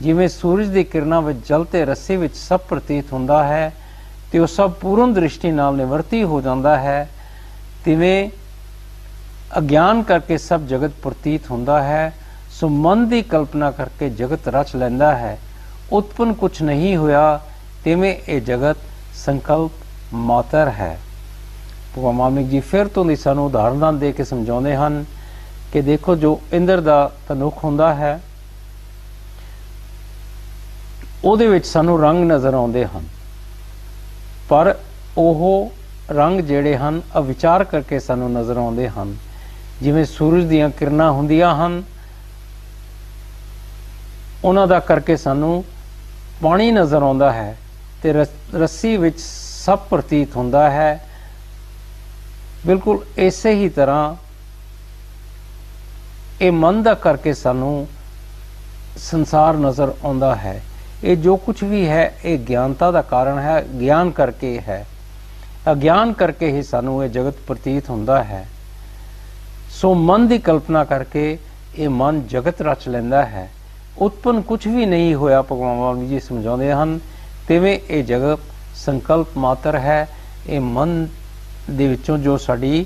ਜਿਵੇਂ ਸੂਰਜ ਦੀ ਕਿਰਨਾਂ ਵਿੱਚ ਜਲ ਤੇ ਰੱਸੀ ਵਿੱਚ ਸਭ ਪ੍ਰਤੀਤ ਹੁੰਦਾ ਹੈ ਤੇ ਉਹ ਸਭ ਪੂਰਨ ਦ੍ਰਿਸ਼ਟੀ ਨਾਲ ਨਿਵਰਤੀ ਹੋ ਜਾਂਦਾ ਹੈ, ਤਿਵੇਂ ਅਗਿਆਨ ਕਰਕੇ ਸਭ ਜਗਤ ਪ੍ਰਤੀਤ ਹੁੰਦਾ ਹੈ। ਸੋ ਮਨ ਦੀ ਕਲਪਨਾ ਕਰਕੇ ਜਗਤ ਰਚ ਲੈਂਦਾ ਹੈ। ਉਤਪਨ ਕੁਛ ਨਹੀਂ ਹੋਇਆ, ਤਿਵੇਂ ਇਹ ਜਗਤ ਸੰਕਲਪ ਮਾਤਰ ਹੈ। ਭਗਵਾਨ ਮਾਮਿਕ ਜੀ ਫਿਰ ਤੋਂ ਦੀ ਸਾਨੂੰ ਉਦਾਹਰਨਾਂ ਦੇ ਕੇ ਸਮਝਾਉਂਦੇ ਹਨ ਕਿ ਦੇਖੋ ਜੋ ਇੰਦਰ ਦਾ ਧਨੁਖ ਹੁੰਦਾ ਹੈ ਉਹਦੇ ਵਿੱਚ ਸਾਨੂੰ ਰੰਗ ਨਜ਼ਰ ਆਉਂਦੇ ਹਨ, ਪਰ ਉਹ ਰੰਗ ਜਿਹੜੇ ਹਨ ਅਵਿਚਾਰ ਕਰਕੇ ਸਾਨੂੰ ਨਜ਼ਰ ਆਉਂਦੇ ਹਨ। ਜਿਵੇਂ ਸੂਰਜ ਦੀਆਂ ਕਿਰਨਾਂ ਹੁੰਦੀਆਂ ਹਨ, ਉਹਨਾਂ ਦਾ ਕਰਕੇ ਸਾਨੂੰ ਪਾਣੀ ਨਜ਼ਰ ਆਉਂਦਾ ਹੈ ਤੇ ਰੱਸੀ ਵਿੱਚ ਸਭ ਪ੍ਰਤੀਤ ਹੁੰਦਾ ਹੈ। ਬਿਲਕੁਲ ਇਸੇ ਹੀ ਤਰ੍ਹਾਂ ਇਹ ਮਨ ਦਾ ਕਰਕੇ ਸਾਨੂੰ ਸੰਸਾਰ ਨਜ਼ਰ ਆਉਂਦਾ ਹੈ। ਇਹ ਜੋ ਕੁਝ ਵੀ ਹੈ ਇਹ ਗਿਆਨਤਾ ਦਾ ਕਾਰਨ ਹੈ, ਗਿਆਨ ਕਰਕੇ ਹੈ। ਅਗਿਆਨ ਕਰਕੇ ਹੀ ਸਾਨੂੰ ਇਹ ਜਗਤ ਪ੍ਰਤੀਤ ਹੁੰਦਾ ਹੈ। ਸੋ ਮਨ ਦੀ ਕਲਪਨਾ ਕਰਕੇ ਇਹ ਮਨ ਜਗਤ ਰਚ ਲੈਂਦਾ ਹੈ। ਉਤਪਨ ਕੁਝ ਵੀ ਨਹੀਂ ਹੋਇਆ, ਭਗਵਾਨ ਮਾਮੂ ਜੀ ਸਮਝਾਉਂਦੇ ਹਨ, ਤਿਵੇਂ ਇਹ ਜਗਤ ਸੰਕਲਪ ਮਾਤਰ ਹੈ। ਇਹ ਮਨ ਦੇ ਵਿੱਚੋਂ ਜੋ ਸਾਡੀ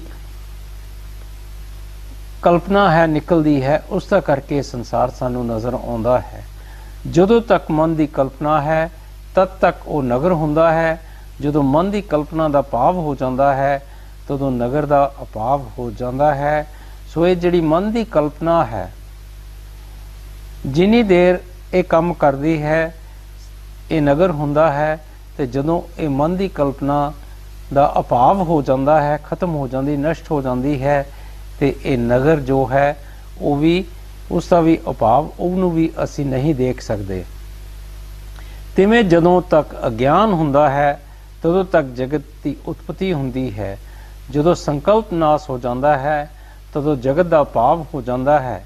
ਕਲਪਨਾ ਹੈ ਨਿਕਲਦੀ ਹੈ, ਉਸ ਦਾ ਕਰਕੇ ਸੰਸਾਰ ਸਾਨੂੰ ਨਜ਼ਰ ਆਉਂਦਾ ਹੈ। ਜਦੋਂ ਤੱਕ ਮਨ ਦੀ ਕਲਪਨਾ ਹੈ ਤਦ ਤੱਕ ਉਹ ਨਗਰ ਹੁੰਦਾ ਹੈ। ਜਦੋਂ ਮਨ ਦੀ ਕਲਪਨਾ ਦਾ ਭਾਵ ਹੋ ਜਾਂਦਾ ਹੈ ਤਦੋਂ ਨਗਰ ਦਾ ਅਭਾਵ ਹੋ ਜਾਂਦਾ ਹੈ। ਸੋ ਇਹ ਜਿਹੜੀ ਮਨ ਦੀ ਕਲਪਨਾ ਹੈ ਜਿੰਨੀ ਦੇਰ ਇਹ ਕੰਮ ਕਰਦੀ ਹੈ ਇਹ ਨਗਰ ਹੁੰਦਾ ਹੈ, ਤੇ ਜਦੋਂ ਇਹ ਮਨ ਦੀ ਕਲਪਨਾ ਦਾ ਅਭਾਵ ਹੋ ਜਾਂਦਾ ਹੈ, ਖਤਮ ਹੋ ਜਾਂਦੀ, ਨਸ਼ਟ ਹੋ ਜਾਂਦੀ ਹੈ, ਤੇ ਇਹ ਨਗਰ ਜੋ ਹੈ ਉਹ ਵੀ ਉਸ ਦਾ ਵੀ ਅਭਾਵ, ਉਹਨੂੰ ਵੀ ਅਸੀਂ ਨਹੀਂ ਦੇਖ ਸਕਦੇ। ਤਿਵੇਂ ਜਦੋਂ ਤੱਕ ਅਗਿਆਨ ਹੁੰਦਾ ਹੈ ਤਦੋਂ ਤੱਕ ਜਗਤ ਦੀ ਉਤਪਤੀ ਹੁੰਦੀ ਹੈ। ਜਦੋਂ ਸੰਕਲਪ ਨਾਸ ਹੋ ਜਾਂਦਾ ਹੈ ਤਦੋਂ ਜਗਤ ਦਾ ਭਾਵ ਹੋ ਜਾਂਦਾ ਹੈ।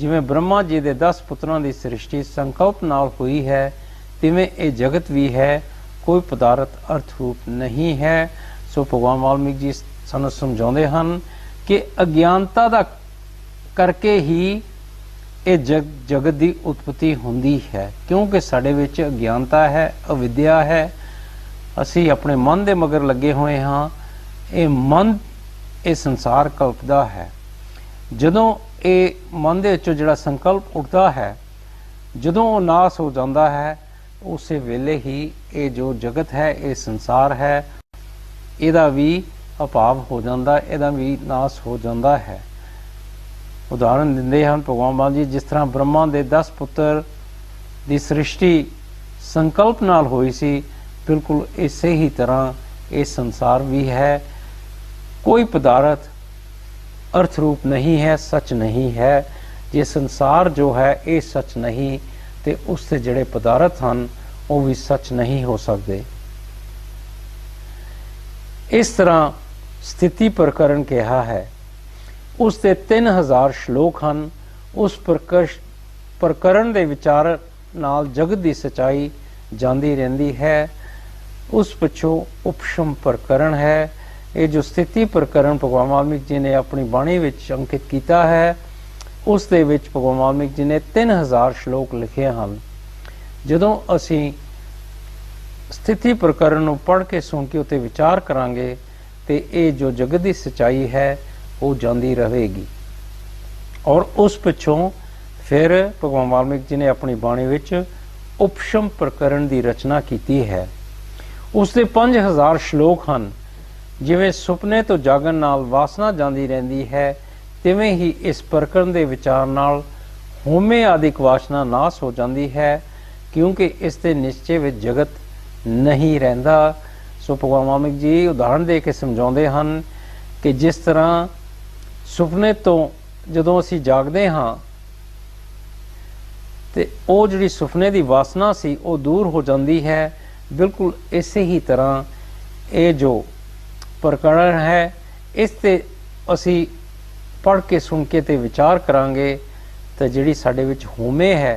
ਜਿਵੇਂ ਬ੍ਰਹਮਾ ਜੀ ਦੇ 10 ਪੁੱਤਰਾਂ ਦੀ ਸ੍ਰਿਸ਼ਟੀ ਸੰਕਲਪ ਨਾਲ ਹੋਈ ਹੈ, ਤਿਵੇਂ ਇਹ ਜਗਤ ਵੀ ਹੈ, ਕੋਈ ਪਦਾਰਥ ਅਰਥ ਰੂਪ ਨਹੀਂ ਹੈ। ਸੋ ਭਗਵਾਨ ਵਾਲਮੀਕ ਜੀ ਸਾਨੂੰ ਸਮਝਾਉਂਦੇ ਹਨ ਕਿ ਅਗਿਆਨਤਾ ਦਾ ਕਰਕੇ ਹੀ ਇਹ ਜਗਤ ਦੀ ਉਤਪਤੀ ਹੁੰਦੀ ਹੈ, ਕਿਉਂਕਿ ਸਾਡੇ ਵਿੱਚ ਅਗਿਆਨਤਾ ਹੈ, ਅਵਿਦਿਆ ਹੈ। ਅਸੀਂ ਆਪਣੇ ਮਨ ਦੇ ਮਗਰ ਲੱਗੇ ਹੋਏ ਹਾਂ। ਇਹ ਮਨ ਇਹ ਸੰਸਾਰ ਕਲਪਦਾ ਹੈ। ਜਦੋਂ ਇਹ ਮਨ ਦੇ ਵਿੱਚੋਂ ਜਿਹੜਾ ਸੰਕਲਪ ਉੱਠਦਾ ਹੈ, ਜਦੋਂ ਉਹ ਨਾਸ ਹੋ ਜਾਂਦਾ ਹੈ, ਉਸੇ ਵੇਲੇ ਹੀ ਇਹ ਜੋ ਜਗਤ ਹੈ, ਇਹ ਸੰਸਾਰ ਹੈ, ਇਹਦਾ ਵੀ ਅਭਾਵ ਹੋ ਜਾਂਦਾ, ਇਹਦਾ ਵੀ ਨਾਸ ਹੋ ਜਾਂਦਾ ਹੈ। ਉਦਾਹਰਨ ਦਿੰਦੇ ਹਨ ਭਗਵਾਨ ਬਾਲ ਜੀ, ਜਿਸ ਤਰ੍ਹਾਂ ਬ੍ਰਹਮਾ ਦੇ 10 ਪੁੱਤਰ ਦੀ ਸ੍ਰਿਸ਼ਟੀ ਸੰਕਲਪ ਨਾਲ ਹੋਈ ਸੀ, ਬਿਲਕੁਲ ਇਸੇ ਹੀ ਤਰ੍ਹਾਂ ਇਹ ਸੰਸਾਰ ਵੀ ਹੈ। ਕੋਈ ਪਦਾਰਥ अर्थ रूप नहीं है, सच नहीं है। जे संसार जो है ये सच नहीं, तो उससे जड़े पदार्थ हैं वो भी सच नहीं हो सकते। इस तरह स्थिति प्रकरण कहा है। उसके 3000 श्लोक हैं। उस प्रकरण के विचार नाल जगत की सच्चाई जाती रहती है। उस पिछों उपशम प्रकरण है। ये जो स्थिति प्रकरण भगवान वाल्मीकि जी ने अपनी बाणी विच अंकित किया है, उस दे विच भगवान वाल्मीकि जी ने 3000 श्लोक लिखे हैं। जदों असी स्थिति प्रकरण को पढ़ के सुन के उत्ते विचार करांगे तो ये जो जगत की सच्चाई है वो जाती रहेगी। और उस पिछों फिर भगवान वाल्मीकि जी ने अपनी बाणी विच उपशम प्रकरण की रचना की है। उसके 5000 श्लोक हैं। जिवें सुपने तो जागन नाल वासना जाती रहती है, तिवें ही इस प्रकरण के विचार नाल होमे आदिक वासना नाश हो जाती है, क्योंकि इसके निश्चय में जगत नहीं रहिंदा। सो भगवान वाल्मीकि जी उदाहरण दे के समझाते हैं कि जिस तरह सुपने तो जदों असी जागते हाँ तो वो जिहड़ी सुपने की वासना सी वो दूर हो जाती है। बिल्कुल इसे ही तरह ये जो प्रकरण है, इस ते असी पढ़ के सुन के ते विचार करांगे तो जिहड़ी साडे विच होमे है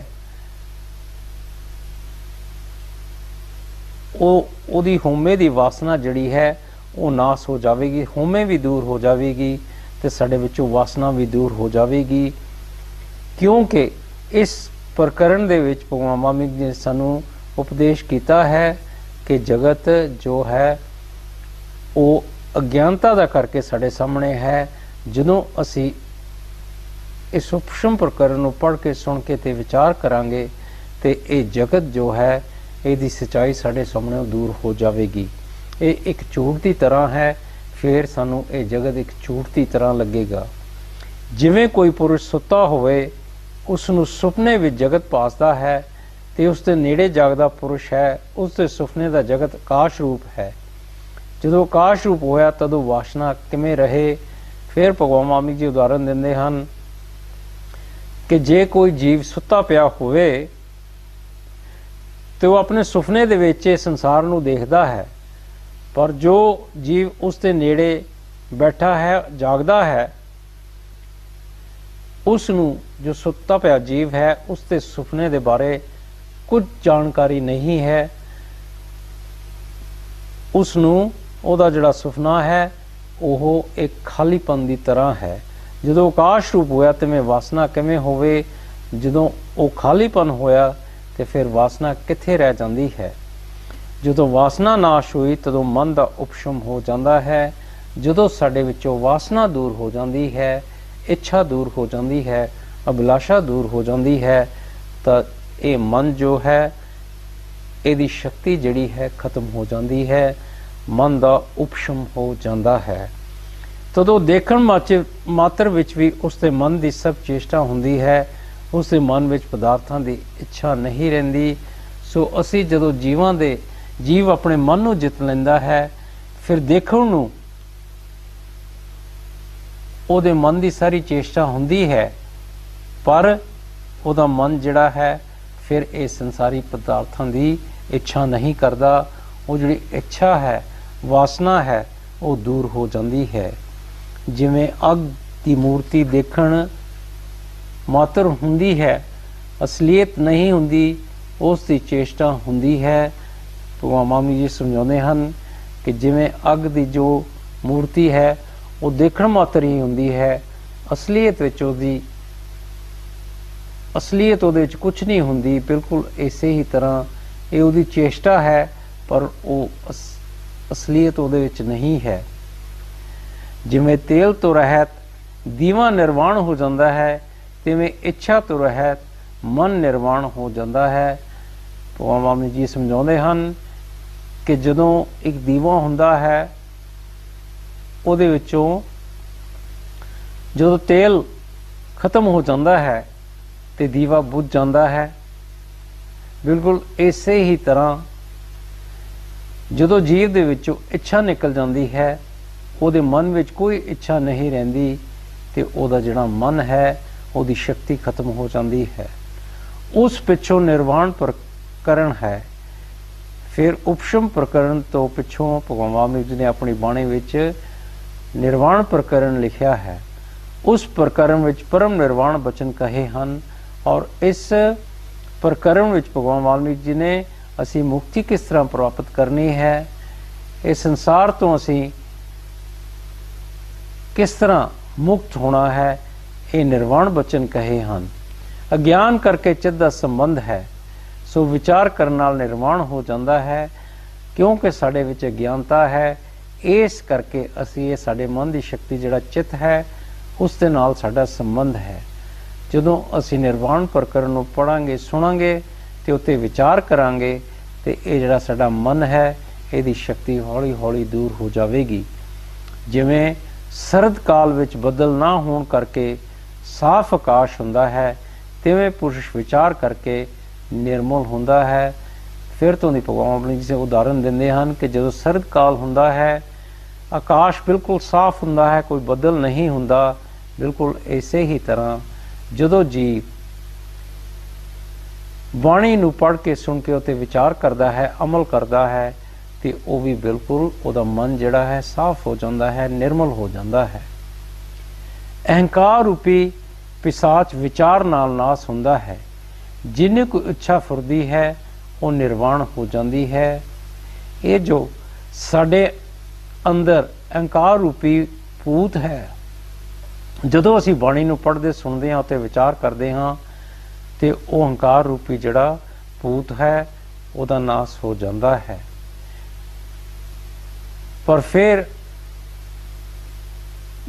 ओदी होमे दी वासना जिहड़ी है वो नाश हो जाएगी। होमे भी दूर हो जाएगी तो साडे विचों वासना भी दूर हो जाएगी। क्योंकि इस प्रकरण दे विच भगवान वाल्मीकि जी ने सानू उपदेश किया है कि जगत जो है वो अज्ञानता का करके साढ़े सामने है। जदों असी इस उपशम प्रकरण को पढ़ के सुन के ते विचार करांगे तो ये जगत जो है इसकी सच्चाई साढ़े सामने दूर हो जाएगी। ये एक झूठ की तरह है, फिर सानू ये जगत एक झूठ की तरह लगेगा। जिवें कोई पुरुष सुता होवे, उसनू सुपने में जगत भासदा है, तो उसके नेड़े जागदा पुरुष है, उसके सुपने का जगत आकाश रूप है। जो आकाश रूप होया तदों वासना किमें रहे। फिर भगवान वाल्मीकि जी उदाहरण देंदे हैं कि जे कोई जीव सुता पिया होवे तो वह अपने सुपने दे विच संसार नूं देखदा है, पर जो जीव उसके नेड़े बैठा है जागदा है, उसनूं जो सुता पिया जीव है उसके सुपने के बारे कुछ जानकारी नहीं है। उसनूं ਉਹਦਾ ਜਿਹੜਾ ਸੁਪਨਾ ਹੈ ਉਹ ਇੱਕ ਖਾਲੀਪਨ ਦੀ ਤਰ੍ਹਾਂ ਹੈ। ਜਦੋਂ ਆਕਾਸ਼ ਰੂਪ ਹੋਇਆ ਤੇ ਮੈਂ ਵਾਸਨਾ ਕਿਵੇਂ ਹੋਵੇ। ਜਦੋਂ ਉਹ ਖਾਲੀਪਨ ਹੋਇਆ ਤੇ ਫਿਰ ਵਾਸਨਾ ਕਿੱਥੇ ਰਹਿ ਜਾਂਦੀ ਹੈ। ਜਦੋਂ ਵਾਸਨਾ ਨਾਸ਼ ਹੋਈ ਤਦੋਂ ਮਨ ਦਾ ਉਪਸ਼ਮ ਹੋ ਜਾਂਦਾ ਹੈ। ਜਦੋਂ ਸਾਡੇ ਵਿੱਚੋਂ ਵਾਸਨਾ ਦੂਰ ਹੋ ਜਾਂਦੀ ਹੈ, ਇੱਛਾ ਦੂਰ ਹੋ ਜਾਂਦੀ ਹੈ, ਅਭਿਲਾਸ਼ਾ ਦੂਰ ਹੋ ਜਾਂਦੀ ਹੈ, ਤਾਂ ਇਹ ਮਨ ਜੋ ਹੈ ਇਹਦੀ ਸ਼ਕਤੀ ਜਿਹੜੀ ਹੈ ਖਤਮ ਹੋ ਜਾਂਦੀ ਹੈ। मन का उपशम हो जाता है। तदों देखण मात्र विच भी उसके मन की सब चेष्टा होंदी है, उसके मन विच पदार्थों की इच्छा नहीं रहिंदी। सो असी जदों जीव अपने मन नूं जित लैंदा है, फिर देखण नूं उहदे मन की सारी चेष्टा होंदी है, पर उहदा मन जिहड़ा है फिर ये संसारी पदार्थों की इच्छा नहीं करता। वो जिहड़ी इच्छा है, वासना है, वो दूर हो जाती है। जिवें अग की मूर्ति देखण ਮਾਤਰ ਹੁੰਦੀ ਹੈ, ਅਸਲੀਅਤ ਨਹੀਂ ਹੁੰਦੀ, ਉਸ ਦੀ ਚੇਸ਼ਟਾ ਹੁੰਦੀ ਹੈ। ਭਗਵਾਨ ਮਾਮੀ ਜੀ ਸਮਝਾਉਂਦੇ ਹਨ ਕਿ ਜਿਵੇਂ ਅੱਗ ਦੀ ਜੋ ਮੂਰਤੀ ਹੈ ਉਹ ਦੇਖਣ ਮਾਤਰ ਹੀ ਹੁੰਦੀ ਹੈ, ਅਸਲੀਅਤ ਉਹਦੇ ਵਿੱਚ ਕੁਝ ਨਹੀਂ ਹੁੰਦੀ। ਬਿਲਕੁਲ ਇਸੇ ਹੀ ਤਰ੍ਹਾਂ ਇਹ ਉਹਦੀ ਚੇਸ਼ਟਾ ਹੈ, ਪਰ ਉਹ ਅਸਲੀਅਤ ਉਹਦੇ ਵਿੱਚ ਨਹੀਂ ਹੈ। ਜਿਵੇਂ ਤੇਲ ਤੋਂ ਰਹਿਤ ਦੀਵਾ ਨਿਰਵਾਣ ਹੋ ਜਾਂਦਾ ਹੈ, ਤਿਵੇਂ ਇੱਛਾ ਤੋਂ ਰਹਿਤ ਮਨ ਨਿਰਵਾਣ ਹੋ ਜਾਂਦਾ ਹੈ। ਭਗਵਾਨ ਮਾਮੀ ਜੀ ਸਮਝਾਉਂਦੇ ਹਨ ਕਿ ਜਦੋਂ ਇੱਕ ਦੀਵਾ ਹੁੰਦਾ ਹੈ, ਉਹਦੇ ਵਿੱਚੋਂ ਜਦੋਂ ਤੇਲ ਖਤਮ ਹੋ ਜਾਂਦਾ ਹੈ ਤੇ ਦੀਵਾ ਬੁਝ ਜਾਂਦਾ ਹੈ। ਬਿਲਕੁਲ ਇਸੇ ਹੀ ਤਰ੍ਹਾਂ ਜਦੋਂ ਜੀਵ ਦੇ ਵਿੱਚੋਂ ਇੱਛਾ ਨਿਕਲ ਜਾਂਦੀ ਹੈ, ਉਹਦੇ ਮਨ ਵਿੱਚ ਕੋਈ ਇੱਛਾ ਨਹੀਂ ਰਹਿੰਦੀ ਤੇ ਉਹਦਾ ਜਿਹੜਾ ਮਨ ਹੈ ਉਹਦੀ ਸ਼ਕਤੀ ਖਤਮ ਹੋ ਜਾਂਦੀ ਹੈ। ਉਸ ਪਿੱਛੋਂ ਨਿਰਵਾਣ ਪ੍ਰਕਰਨ ਹੈ। ਫਿਰ ਉਪਸ਼ਮ ਪ੍ਰਕਰਨ ਤੋਂ ਪਿੱਛੋਂ ਭਗਵਾਨ ਵਾਲਮੀਕ ਜੀ ਨੇ ਆਪਣੀ ਬਾਣੀ ਵਿੱਚ ਨਿਰਵਾਣ ਪ੍ਰਕਰਨ ਲਿਖਿਆ ਹੈ। ਉਸ ਪ੍ਰਕਰਨ ਵਿੱਚ ਪਰਮ ਨਿਰਵਾਣ ਬਚਨ ਕਹੇ ਹਨ ਔਰ ਇਸ ਪ੍ਰਕਰਨ ਵਿੱਚ ਭਗਵਾਨ ਵਾਲਮੀਕ ਜੀ ਨੇ ਅਸੀਂ ਮੁਕਤੀ ਕਿਸ ਤਰ੍ਹਾਂ ਪ੍ਰਾਪਤ ਕਰਨੀ ਹੈ, ਇਸ ਸੰਸਾਰ ਤੋਂ ਅਸੀਂ ਕਿਸ ਤਰ੍ਹਾਂ ਮੁਕਤ ਹੋਣਾ ਹੈ, ਇਹ ਨਿਰਵਾਣ ਬਚਨ ਕਹੇ ਹਨ। ਅਗਿਆਨ ਕਰਕੇ ਚਿੱਤ ਦਾ ਸੰਬੰਧ ਹੈ, ਸੋ ਵਿਚਾਰ ਕਰਨ ਨਾਲ ਨਿਰਵਾਣ ਹੋ ਜਾਂਦਾ ਹੈ। ਕਿਉਂਕਿ ਸਾਡੇ ਵਿੱਚ ਅਗਿਆਨਤਾ ਹੈ, ਇਸ ਕਰਕੇ ਅਸੀਂ ਇਹ ਸਾਡੇ ਮਨ ਦੀ ਸ਼ਕਤੀ ਜਿਹੜਾ ਚਿੱਤ ਹੈ ਉਸ ਦੇ ਨਾਲ ਸਾਡਾ ਸੰਬੰਧ ਹੈ। ਜਦੋਂ ਅਸੀਂ ਨਿਰਵਾਣ ਪ੍ਰਕਰਨ ਨੂੰ ਪੜਾਂਗੇ, ਸੁਣਾਂਗੇ ਤੇ ਉੱਤੇ ਵਿਚਾਰ ਕਰਾਂਗੇ ਤੇ ਇਹ ਜਿਹੜਾ ਸਾਡਾ ਮਨ ਹੈ ਇਹਦੀ ਸ਼ਕਤੀ ਹੌਲੀ ਹੌਲੀ ਦੂਰ ਹੋ ਜਾਵੇਗੀ। ਜਿਵੇਂ ਸਰਦ ਕਾਲ ਵਿੱਚ ਬੱਦਲ ਨਾ ਹੋਣ ਕਰਕੇ ਸਾਫ਼ ਆਕਾਸ਼ ਹੁੰਦਾ ਹੈ, ਤਿਵੇਂ ਪੁਰਸ਼ ਵਿਚਾਰ ਕਰਕੇ ਨਿਰਮਲ ਹੁੰਦਾ ਹੈ। ਫਿਰ ਤੋਂ ਦੀ ਭਗਵਾਨ ਜੀ ਉਦਾਹਰਨ ਦਿੰਦੇ ਹਨ ਕਿ ਜਦੋਂ ਸਰਦ ਕਾਲ ਹੁੰਦਾ ਹੈ, ਆਕਾਸ਼ ਬਿਲਕੁਲ ਸਾਫ਼ ਹੁੰਦਾ ਹੈ, ਕੋਈ ਬੱਦਲ ਨਹੀਂ ਹੁੰਦਾ। ਬਿਲਕੁਲ ਇਸੇ ਹੀ ਤਰ੍ਹਾਂ ਜਦੋਂ ਜੀਵ ਬਾਣੀ ਨੂੰ ਪੜ੍ਹ ਕੇ ਸੁਣ ਕੇ ਉੱਤੇ ਵਿਚਾਰ ਕਰਦਾ ਹੈ, ਅਮਲ ਕਰਦਾ ਹੈ ਤੇ ਉਹ ਵੀ ਬਿਲਕੁਲ ਉਹਦਾ ਮਨ ਜਿਹੜਾ ਹੈ ਸਾਫ਼ ਹੋ ਜਾਂਦਾ ਹੈ, ਨਿਰਮਲ ਹੋ ਜਾਂਦਾ ਹੈ। ਅਹੰਕਾਰ ਰੂਪੀ ਪਿਸਾਚ ਵਿਚਾਰ ਨਾਲ ਨਾਸ ਹੁੰਦਾ ਹੈ। ਜਿੰਨੀ ਕੋਈ ਇੱਛਾ ਫੁਰਦੀ ਹੈ ਉਹ ਨਿਰਵਾਣ ਹੋ ਜਾਂਦੀ ਹੈ। ਇਹ ਜੋ ਸਾਡੇ ਅੰਦਰ ਅਹੰਕਾਰ ਰੂਪੀ ਭੂਤ ਹੈ, ਜਦੋਂ ਅਸੀਂ ਬਾਣੀ ਨੂੰ ਪੜ੍ਹਦੇ ਸੁਣਦੇ ਹਾਂ ਅਤੇ ਵਿਚਾਰ ਕਰਦੇ ਹਾਂ ਤੇ ਉਹ ਅਹੰਕਾਰ ਰੂਪੀ ਜਿਹੜਾ ਭੂਤ ਹੈ ਉਹਦਾ ਨਾਸ ਹੋ ਜਾਂਦਾ ਹੈ। ਪਰ ਫਿਰ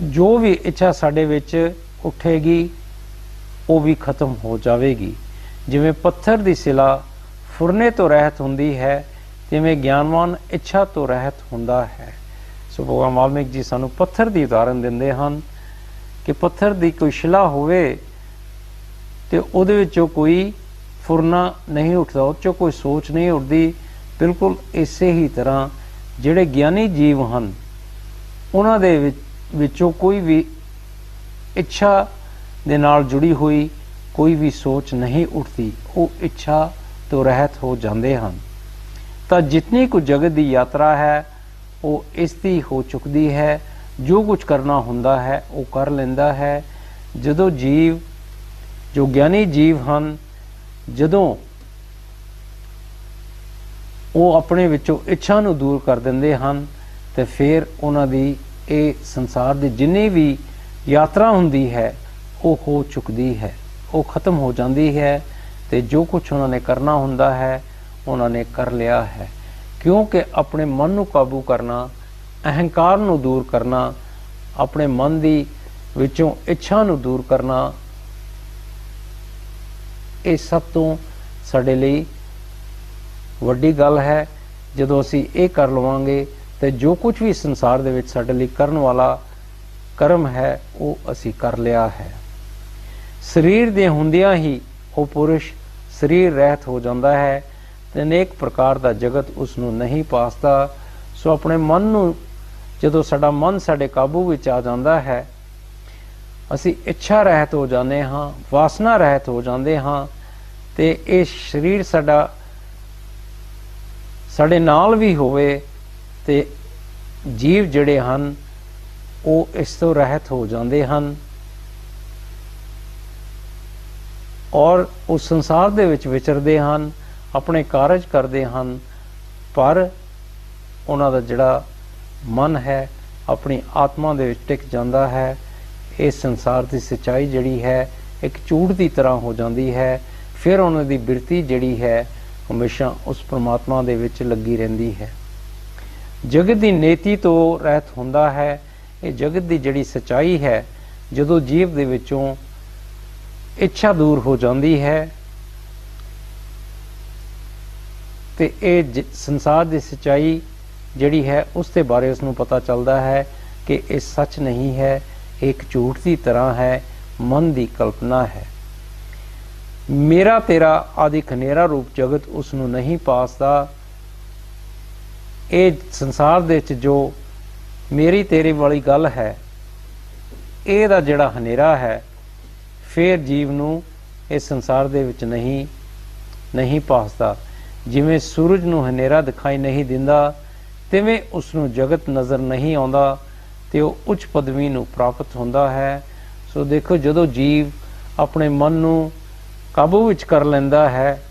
ਜੋ ਵੀ ਇੱਛਾ ਸਾਡੇ ਵਿੱਚ ਉੱਠੇਗੀ ਉਹ ਵੀ ਖਤਮ ਹੋ ਜਾਵੇਗੀ। ਜਿਵੇਂ ਪੱਥਰ ਦੀ ਸਿਲਾ ਫੁਰਨੇ ਤੋਂ ਰਹਿਤ ਹੁੰਦੀ ਹੈ, ਤਿਵੇਂ ਗਿਆਨਵਾਨ ਇੱਛਾ ਤੋਂ ਰਹਿਤ ਹੁੰਦਾ ਹੈ। ਸੋ ਭਗਵਾਨ ਵਾਲਮੀਕ ਜੀ ਸਾਨੂੰ ਪੱਥਰ ਦੀ ਉਦਾਹਰਨ ਦਿੰਦੇ ਹਨ ਕਿ ਪੱਥਰ ਦੀ ਕੋਈ ਸ਼ਿਲਾ ਹੋਵੇ ਤੇ ਉਹਦੇ ਵਿੱਚੋਂ ਕੋਈ ਫੁਰਨਾ ਨਹੀਂ ਉੱਠਦਾ, ਉਹ 'ਚੋਂ ਕੋਈ ਸੋਚ ਨਹੀਂ ਉੱਠਦੀ। ਬਿਲਕੁਲ ਇਸੇ ਹੀ ਤਰ੍ਹਾਂ ਜਿਹੜੇ ਗਿਆਨੀ ਜੀਵ ਹਨ ਉਹਨਾਂ ਦੇ ਵਿੱਚੋਂ ਕੋਈ ਵੀ ਇੱਛਾ ਦੇ ਨਾਲ ਜੁੜੀ ਹੋਈ ਕੋਈ ਵੀ ਸੋਚ ਨਹੀਂ ਉੱਠਦੀ, ਉਹ ਇੱਛਾ ਤੋਂ ਰਹਿਤ ਹੋ ਜਾਂਦੇ ਹਨ। ਤਾਂ ਜਿਤਨੀ ਕੁ ਜਗਤ ਦੀ ਯਾਤਰਾ ਹੈ ਉਹ ਇਸ ਦੀ ਹੋ ਚੁੱਕਦੀ ਹੈ। ਜੋ ਕੁਝ ਕਰਨਾ ਹੁੰਦਾ ਹੈ ਉਹ ਕਰ ਲੈਂਦਾ ਹੈ। ਜਦੋਂ ਜੀਵ ਜੋ ਗਿਆਨੀ ਜੀਵ ਹਨ, ਜਦੋਂ ਉਹ ਆਪਣੇ ਵਿੱਚੋਂ ਇੱਛਾ ਨੂੰ ਦੂਰ ਕਰ ਦਿੰਦੇ ਹਨ ਤੇ ਫਿਰ ਉਹਨਾਂ ਦੀ ਇਹ ਸੰਸਾਰ ਦੀ ਜਿੰਨੀ ਵੀ ਯਾਤਰਾ ਹੁੰਦੀ ਹੈ ਉਹ ਹੋ ਚੁੱਕਦੀ ਹੈ, ਉਹ ਖਤਮ ਹੋ ਜਾਂਦੀ ਹੈ ਤੇ ਜੋ ਕੁਝ ਉਹਨਾਂ ਨੇ ਕਰਨਾ ਹੁੰਦਾ ਹੈ ਉਹਨਾਂ ਨੇ ਕਰ ਲਿਆ ਹੈ। ਕਿਉਂਕਿ ਆਪਣੇ ਮਨ ਨੂੰ ਕਾਬੂ ਕਰਨਾ, ਅਹੰਕਾਰ ਨੂੰ ਦੂਰ ਕਰਨਾ, ਆਪਣੇ ਮਨ ਦੀ ਵਿੱਚੋਂ ਇੱਛਾ ਨੂੰ ਦੂਰ ਕਰਨਾ, ਇਹ ਸਭ ਤੋਂ ਸਾਡੇ ਲਈ ਵੱਡੀ ਗੱਲ ਹੈ। ਜਦੋਂ ਅਸੀਂ ਇਹ ਕਰ ਲਵਾਂਗੇ ਤੇ ਜੋ ਕੁਝ ਵੀ ਸੰਸਾਰ ਦੇ ਵਿੱਚ ਸਾਡੇ ਲਈ ਕਰਨ ਵਾਲਾ ਕਰਮ ਹੈ ਉਹ ਅਸੀਂ ਕਰ ਲਿਆ ਹੈ। ਸਰੀਰ ਦੇ ਹੁੰਦਿਆਂ ਹੀ ਉਹ ਪੁਰਸ਼ ਸਰੀਰ ਰਹਿਤ ਹੋ ਜਾਂਦਾ ਹੈ ਤੇ ਅਨੇਕ ਪ੍ਰਕਾਰ ਦਾ ਜਗਤ ਉਸ ਨੂੰ ਨਹੀਂ ਪਾਸਦਾ। ਸੋ ਆਪਣੇ ਮਨ ਨੂੰ, ਜਦੋਂ ਸਾਡਾ ਮਨ ਸਾਡੇ ਕਾਬੂ ਵਿੱਚ ਆ ਜਾਂਦਾ ਹੈ, ਅਸੀਂ ਇੱਛਾ ਰਹਿਤ ਹੋ ਜਾਂਦੇ ਹਾਂ, ਵਾਸਨਾ ਰਹਿਤ ਹੋ ਜਾਂਦੇ ਹਾਂ ਤੇ ਇਹ ਸਰੀਰ ਸਾਡਾ ਸਾਡੇ ਨਾਲ ਵੀ ਹੋਵੇ ਤੇ ਜੀਵ ਜਿਹੜੇ ਹਨ ਉਹ ਇਸ ਤੋਂ ਰਹਿਤ ਹੋ ਜਾਂਦੇ ਹਨ। ਔਰ ਉਸ ਸੰਸਾਰ ਦੇ ਵਿੱਚ ਵਿਚਰਦੇ ਹਨ, ਆਪਣੇ ਕਾਰਜ ਕਰਦੇ ਹਨ, ਪਰ ਉਹਨਾਂ ਦਾ ਜਿਹੜਾ ਮਨ ਹੈ ਆਪਣੀ ਆਤਮਾ ਦੇ ਵਿੱਚ ਟਿਕ ਜਾਂਦਾ ਹੈ। ਇਸ ਸੰਸਾਰ ਦੀ ਸੱਚਾਈ ਜਿਹੜੀ ਹੈ ਇੱਕ ਝੂਠ ਦੀ ਤਰ੍ਹਾਂ ਹੋ ਜਾਂਦੀ ਹੈ। ਫਿਰ ਉਹਨਾਂ ਦੀ ਬਿਰਤੀ ਜਿਹੜੀ ਹੈ ਹਮੇਸ਼ਾ ਉਸ ਪਰਮਾਤਮਾ ਦੇ ਵਿੱਚ ਲੱਗੀ ਰਹਿੰਦੀ ਹੈ। ਜਗਤ ਦੀ ਨੀਤੀ ਤੋਂ ਰਹਿਤ ਹੁੰਦਾ ਹੈ। ਇਹ ਜਗਤ ਦੀ ਜਿਹੜੀ ਸੱਚਾਈ ਹੈ, ਜਦੋਂ ਜੀਵ ਦੇ ਵਿੱਚੋਂ ਇੱਛਾ ਦੂਰ ਹੋ ਜਾਂਦੀ ਹੈ ਤੇ ਇਹ ਸੰਸਾਰ ਦੀ ਸੱਚਾਈ ਜਿਹੜੀ ਹੈ ਉਸ ਦੇ ਬਾਰੇ ਉਸ ਨੂੰ ਪਤਾ ਚੱਲਦਾ ਹੈ ਕਿ ਇਹ ਸੱਚ ਨਹੀਂ ਹੈ, ਇੱਕ ਝੂਠ ਦੀ ਤਰ੍ਹਾਂ ਹੈ, ਮਨ ਦੀ ਕਲਪਨਾ ਹੈ। ਮੇਰਾ ਤੇਰਾ ਆਦਿ ਹਨੇਰਾ ਰੂਪ ਜਗਤ ਉਸ ਨੂੰ ਨਹੀਂ ਪਾਸਦਾ। ਇਹ ਸੰਸਾਰ ਦੇ ਵਿੱਚ ਜੋ ਮੇਰੀ ਤੇਰੇ ਵਾਲੀ ਗੱਲ ਹੈ, ਇਹਦਾ ਜਿਹੜਾ ਹਨੇਰਾ ਹੈ, ਫਿਰ ਜੀਵ ਨੂੰ ਇਸ ਸੰਸਾਰ ਦੇ ਵਿੱਚ ਨਹੀਂ ਪਾਸਦਾ। ਜਿਵੇਂ ਸੂਰਜ ਨੂੰ ਹਨੇਰਾ ਦਿਖਾਈ ਨਹੀਂ ਦਿੰਦਾ, ਤਿਵੇਂ ਉਸ ਨੂੰ ਜਗਤ ਨਜ਼ਰ ਨਹੀਂ ਆਉਂਦਾ ਤੇ ਉਹ ਉੱਚ ਪਦਵੀ ਨੂੰ ਪ੍ਰਾਪਤ ਹੁੰਦਾ ਹੈ। ਸੋ ਦੇਖੋ, ਜਦੋਂ ਜੀਵ ਆਪਣੇ ਮਨ ਨੂੰ ਕਾਬੂ ਵਿੱਚ ਕਰ ਲੈਂਦਾ ਹੈ,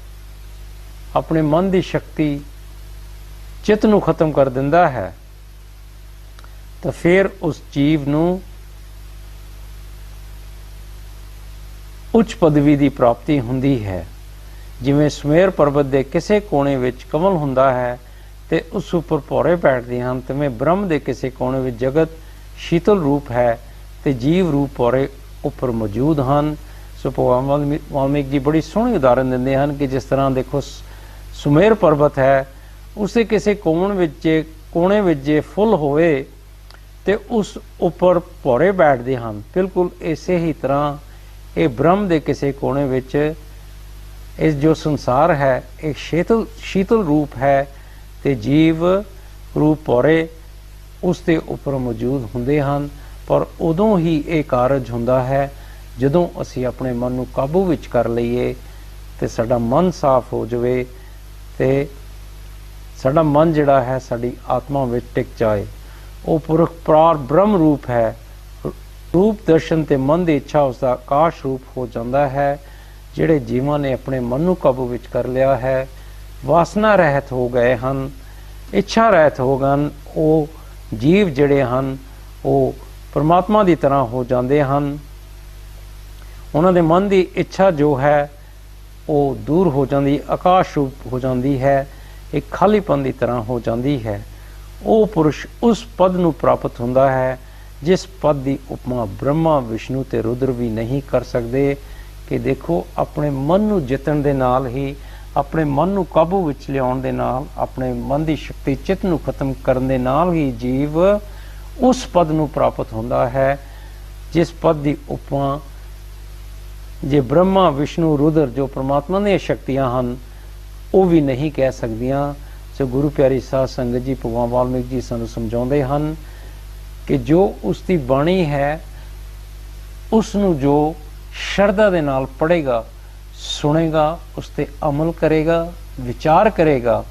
ਆਪਣੇ ਮਨ ਦੀ ਸ਼ਕਤੀ ਚਿੱਤ ਨੂੰ ਖਤਮ ਕਰ ਦਿੰਦਾ ਹੈ, ਤਾਂ ਫਿਰ ਉਸ ਜੀਵ ਨੂੰ ਉੱਚ ਪਦਵੀ ਦੀ ਪ੍ਰਾਪਤੀ ਹੁੰਦੀ ਹੈ। ਜਿਵੇਂ ਸੁਮੇਰ ਪਰਬਤ ਦੇ ਕਿਸੇ ਕੋਨੇ ਵਿੱਚ ਕਮਲ ਹੁੰਦਾ ਹੈ ਤੇ ਉਸ ਉੱਪਰ ਭੌਰੇ ਬੈਠਦੇ ਹਨ, ਤਿਵੇਂ ਬ੍ਰਹਮ ਦੇ ਕਿਸੇ ਕੋਨੇ ਵਿੱਚ ਜਗਤ ਸ਼ੀਤਲ ਰੂਪ ਹੈ ਤੇ ਜੀਵ ਰੂਪ ਭੌਰੇ ਉੱਪਰ ਮੌਜੂਦ ਹਨ। ਸੋ ਭਗਵਾਨ ਵਾਲਮੀਕ ਜੀ ਬੜੀ ਸੋਹਣੀ ਉਦਾਹਰਨ ਦਿੰਦੇ ਹਨ ਕਿ ਜਿਸ ਤਰ੍ਹਾਂ ਦੇਖੋ ਸੁਮੇਰ ਪਰਬਤ ਹੈ, ਉਸੇ ਕਿਸੇ ਕੋਨੇ ਵਿੱਚ ਜੇ ਫੁੱਲ ਹੋਵੇ ਤੇ ਉਸ ਉੱਪਰ ਭੌਰੇ ਬੈਠਦੇ ਹਨ। ਬਿਲਕੁਲ ਇਸੇ ਹੀ ਤਰ੍ਹਾਂ ਇਹ ਬ੍ਰਹਮ ਦੇ ਕਿਸੇ ਕੋਨੇ ਵਿੱਚ ਇਸ ਜੋ ਸੰਸਾਰ ਹੈ ਇੱਕ ਸ਼ੀਤਲ ਰੂਪ ਹੈ ਤੇ ਜੀਵ ਰੂਪ ਭੌਰੇ ਉਸ ਦੇ ਉੱਪਰ ਮੌਜੂਦ ਹੁੰਦੇ ਹਨ। ਪਰ ਉਦੋਂ ਹੀ ਇਹ ਕਾਰਜ ਹੁੰਦਾ ਹੈ ਜਦੋਂ ਅਸੀਂ ਆਪਣੇ ਮਨ ਨੂੰ ਕਾਬੂ ਵਿੱਚ ਕਰ ਲਈਏ ਤੇ ਸਾਡਾ ਮਨ ਸਾਫ਼ ਹੋ ਜਾਵੇ ਤੇ ਸਾਡਾ ਮਨ ਜਿਹੜਾ ਹੈ ਸਾਡੀ ਆਤਮਾ ਵਿੱਚ ਟਿਕ ਜਾਏ। ਉਹ ਪੁਰਖ ਪ੍ਰਾਰ ਬ੍ਰਹਮ ਰੂਪ ਹੈ। ਰੂਪ ਦਰਸ਼ਨ ਤੇ ਮਨ ਦੀ ਇੱਛਾ ਉਸ ਦਾ ਆਕਾਸ਼ ਰੂਪ ਹੋ ਜਾਂਦਾ ਹੈ। ਜਿਹੜੇ ਜੀਵਾਂ ਨੇ ਆਪਣੇ ਮਨ ਨੂੰ ਕਾਬੂ ਵਿੱਚ ਕਰ ਲਿਆ ਹੈ, ਵਾਸਨਾ ਰਹਿਤ ਹੋ ਗਏ ਹਨ, ਇੱਛਾ ਰਹਿਤ ਹੋ ਗਏ, ਉਹ ਜੀਵ ਜਿਹੜੇ ਹਨ ਉਹ ਪਰਮਾਤਮਾ ਦੀ ਤਰ੍ਹਾਂ ਹੋ ਜਾਂਦੇ ਹਨ। ਉਹਨਾਂ ਦੇ ਮਨ ਦੀ ਇੱਛਾ ਜੋ ਹੈ ਉਹ ਦੂਰ ਹੋ ਜਾਂਦੀ, ਆਕਾਸ਼ ਰੂਪ ਹੋ ਜਾਂਦੀ ਹੈ, ਇੱਕ ਖਾਲੀਪਨ ਦੀ ਤਰ੍ਹਾਂ ਹੋ ਜਾਂਦੀ ਹੈ। ਉਹ ਪੁਰਸ਼ ਉਸ ਪਦ ਨੂੰ ਪ੍ਰਾਪਤ ਹੁੰਦਾ ਹੈ ਜਿਸ ਪਦ ਦੀ ਉਪਮਾ ਬ੍ਰਹਮਾ, ਵਿਸ਼ਨੂੰ ਤੇ ਰੁਦਰ ਵੀ ਨਹੀਂ ਕਰ ਸਕਦੇ। ਕਿ ਦੇਖੋ, ਆਪਣੇ ਮਨ ਨੂੰ ਜਿੱਤਣ ਦੇ ਨਾਲ ਹੀ, ਆਪਣੇ ਮਨ ਨੂੰ ਕਾਬੂ ਵਿੱਚ ਲਿਆਉਣ ਦੇ ਨਾਲ, ਆਪਣੇ ਮਨ ਦੀ ਸ਼ਕਤੀ ਚਿੱਤ ਨੂੰ ਖਤਮ ਕਰਨ ਦੇ ਨਾਲ ਹੀ ਜੀਵ ਉਸ ਪਦ ਨੂੰ ਪ੍ਰਾਪਤ ਹੁੰਦਾ ਹੈ ਜਿਸ ਪਦ ਦੀ ਉਪਮਾ ਜੇ ਬ੍ਰਹਮਾ, ਵਿਸ਼ਨੂੰ, ਰੁਦਰ ਜੋ ਪਰਮਾਤਮਾ ਦੀਆਂ ਸ਼ਕਤੀਆਂ ਹਨ ਉਹ ਵੀ ਨਹੀਂ ਕਹਿ ਸਕਦੀਆਂ। ਸੋ ਗੁਰੂ ਪਿਆਰੀ ਸਾਧ ਸੰਗਤ ਜੀ, ਭਗਵਾਨ ਵਾਲਮੀਕ ਜੀ ਸਾਨੂੰ ਸਮਝਾਉਂਦੇ ਹਨ ਕਿ ਜੋ ਉਸ ਦੀ ਬਾਣੀ ਹੈ ਉਸ ਨੂੰ ਜੋ ਸ਼ਰਧਾ ਦੇ ਨਾਲ ਪੜ੍ਹੇਗਾ, ਸੁਣੇਗਾ, ਉਸ ਤੇ ਅਮਲ ਕਰੇਗਾ, ਵਿਚਾਰ ਕਰੇਗਾ,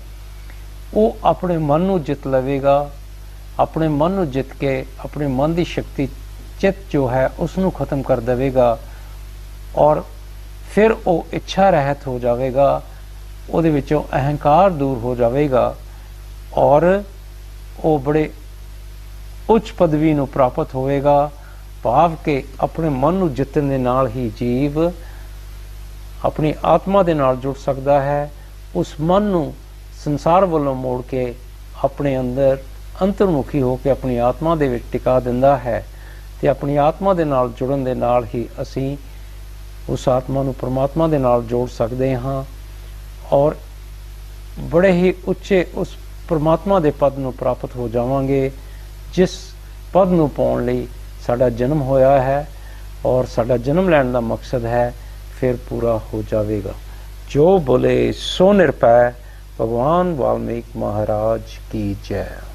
ਉਹ ਆਪਣੇ ਮਨ ਨੂੰ ਜਿੱਤ ਲਵੇਗਾ। ਆਪਣੇ ਮਨ ਨੂੰ ਜਿੱਤ ਕੇ ਆਪਣੇ ਮਨ ਦੀ ਸ਼ਕਤੀ ਚਿੱਤ ਜੋ ਹੈ ਉਸ ਨੂੰ ਖਤਮ ਕਰ ਦੇਵੇਗਾ ਔਰ ਫਿਰ ਉਹ ਇੱਛਾ ਰਹਿਤ ਹੋ ਜਾਵੇਗਾ, ਉਹਦੇ ਵਿੱਚੋਂ ਅਹੰਕਾਰ ਦੂਰ ਹੋ ਜਾਵੇਗਾ ਔਰ ਉਹ ਬੜੇ ਉੱਚ ਪਦਵੀ ਨੂੰ ਪ੍ਰਾਪਤ ਹੋਵੇਗਾ। ਭਾਵ ਕਿ ਆਪਣੇ ਮਨ ਨੂੰ ਜਿੱਤਣ ਦੇ ਨਾਲ ਹੀ ਜੀਵ ਆਪਣੀ ਆਤਮਾ ਦੇ ਨਾਲ ਜੁੜ ਸਕਦਾ ਹੈ। ਉਸ ਮਨ ਨੂੰ ਸੰਸਾਰ ਵੱਲੋਂ ਮੋੜ ਕੇ ਆਪਣੇ ਅੰਦਰ ਅੰਤਰਮੁਖੀ ਹੋ ਕੇ ਆਪਣੀ ਆਤਮਾ ਦੇ ਵਿੱਚ ਟਿਕਾ ਦਿੰਦਾ ਹੈ ਤੇ ਆਪਣੀ ਆਤਮਾ ਦੇ ਨਾਲ ਜੁੜਨ ਦੇ ਨਾਲ ਹੀ ਅਸੀਂ ਉਸ ਆਤਮਾ ਨੂੰ ਪਰਮਾਤਮਾ ਦੇ ਨਾਲ ਜੋੜ ਸਕਦੇ ਹਾਂ ਔਰ ਬੜੇ ਹੀ ਉੱਚੇ ਉਸ ਪਰਮਾਤਮਾ ਦੇ ਪਦ ਨੂੰ ਪ੍ਰਾਪਤ ਹੋ ਜਾਵਾਂਗੇ ਜਿਸ ਪਦ ਨੂੰ ਪਾਉਣ ਲਈ ਸਾਡਾ ਜਨਮ ਹੋਇਆ ਹੈ ਔਰ ਸਾਡਾ ਜਨਮ ਲੈਣ ਦਾ ਮਕਸਦ ਹੈ, ਫਿਰ ਪੂਰਾ ਹੋ ਜਾਵੇਗਾ। ਜੋ ਬੋਲੇ ਸੋ ਨਿਰਭੈ। ਭਗਵਾਨ ਵਾਲਮੀਕ महाराज की जय।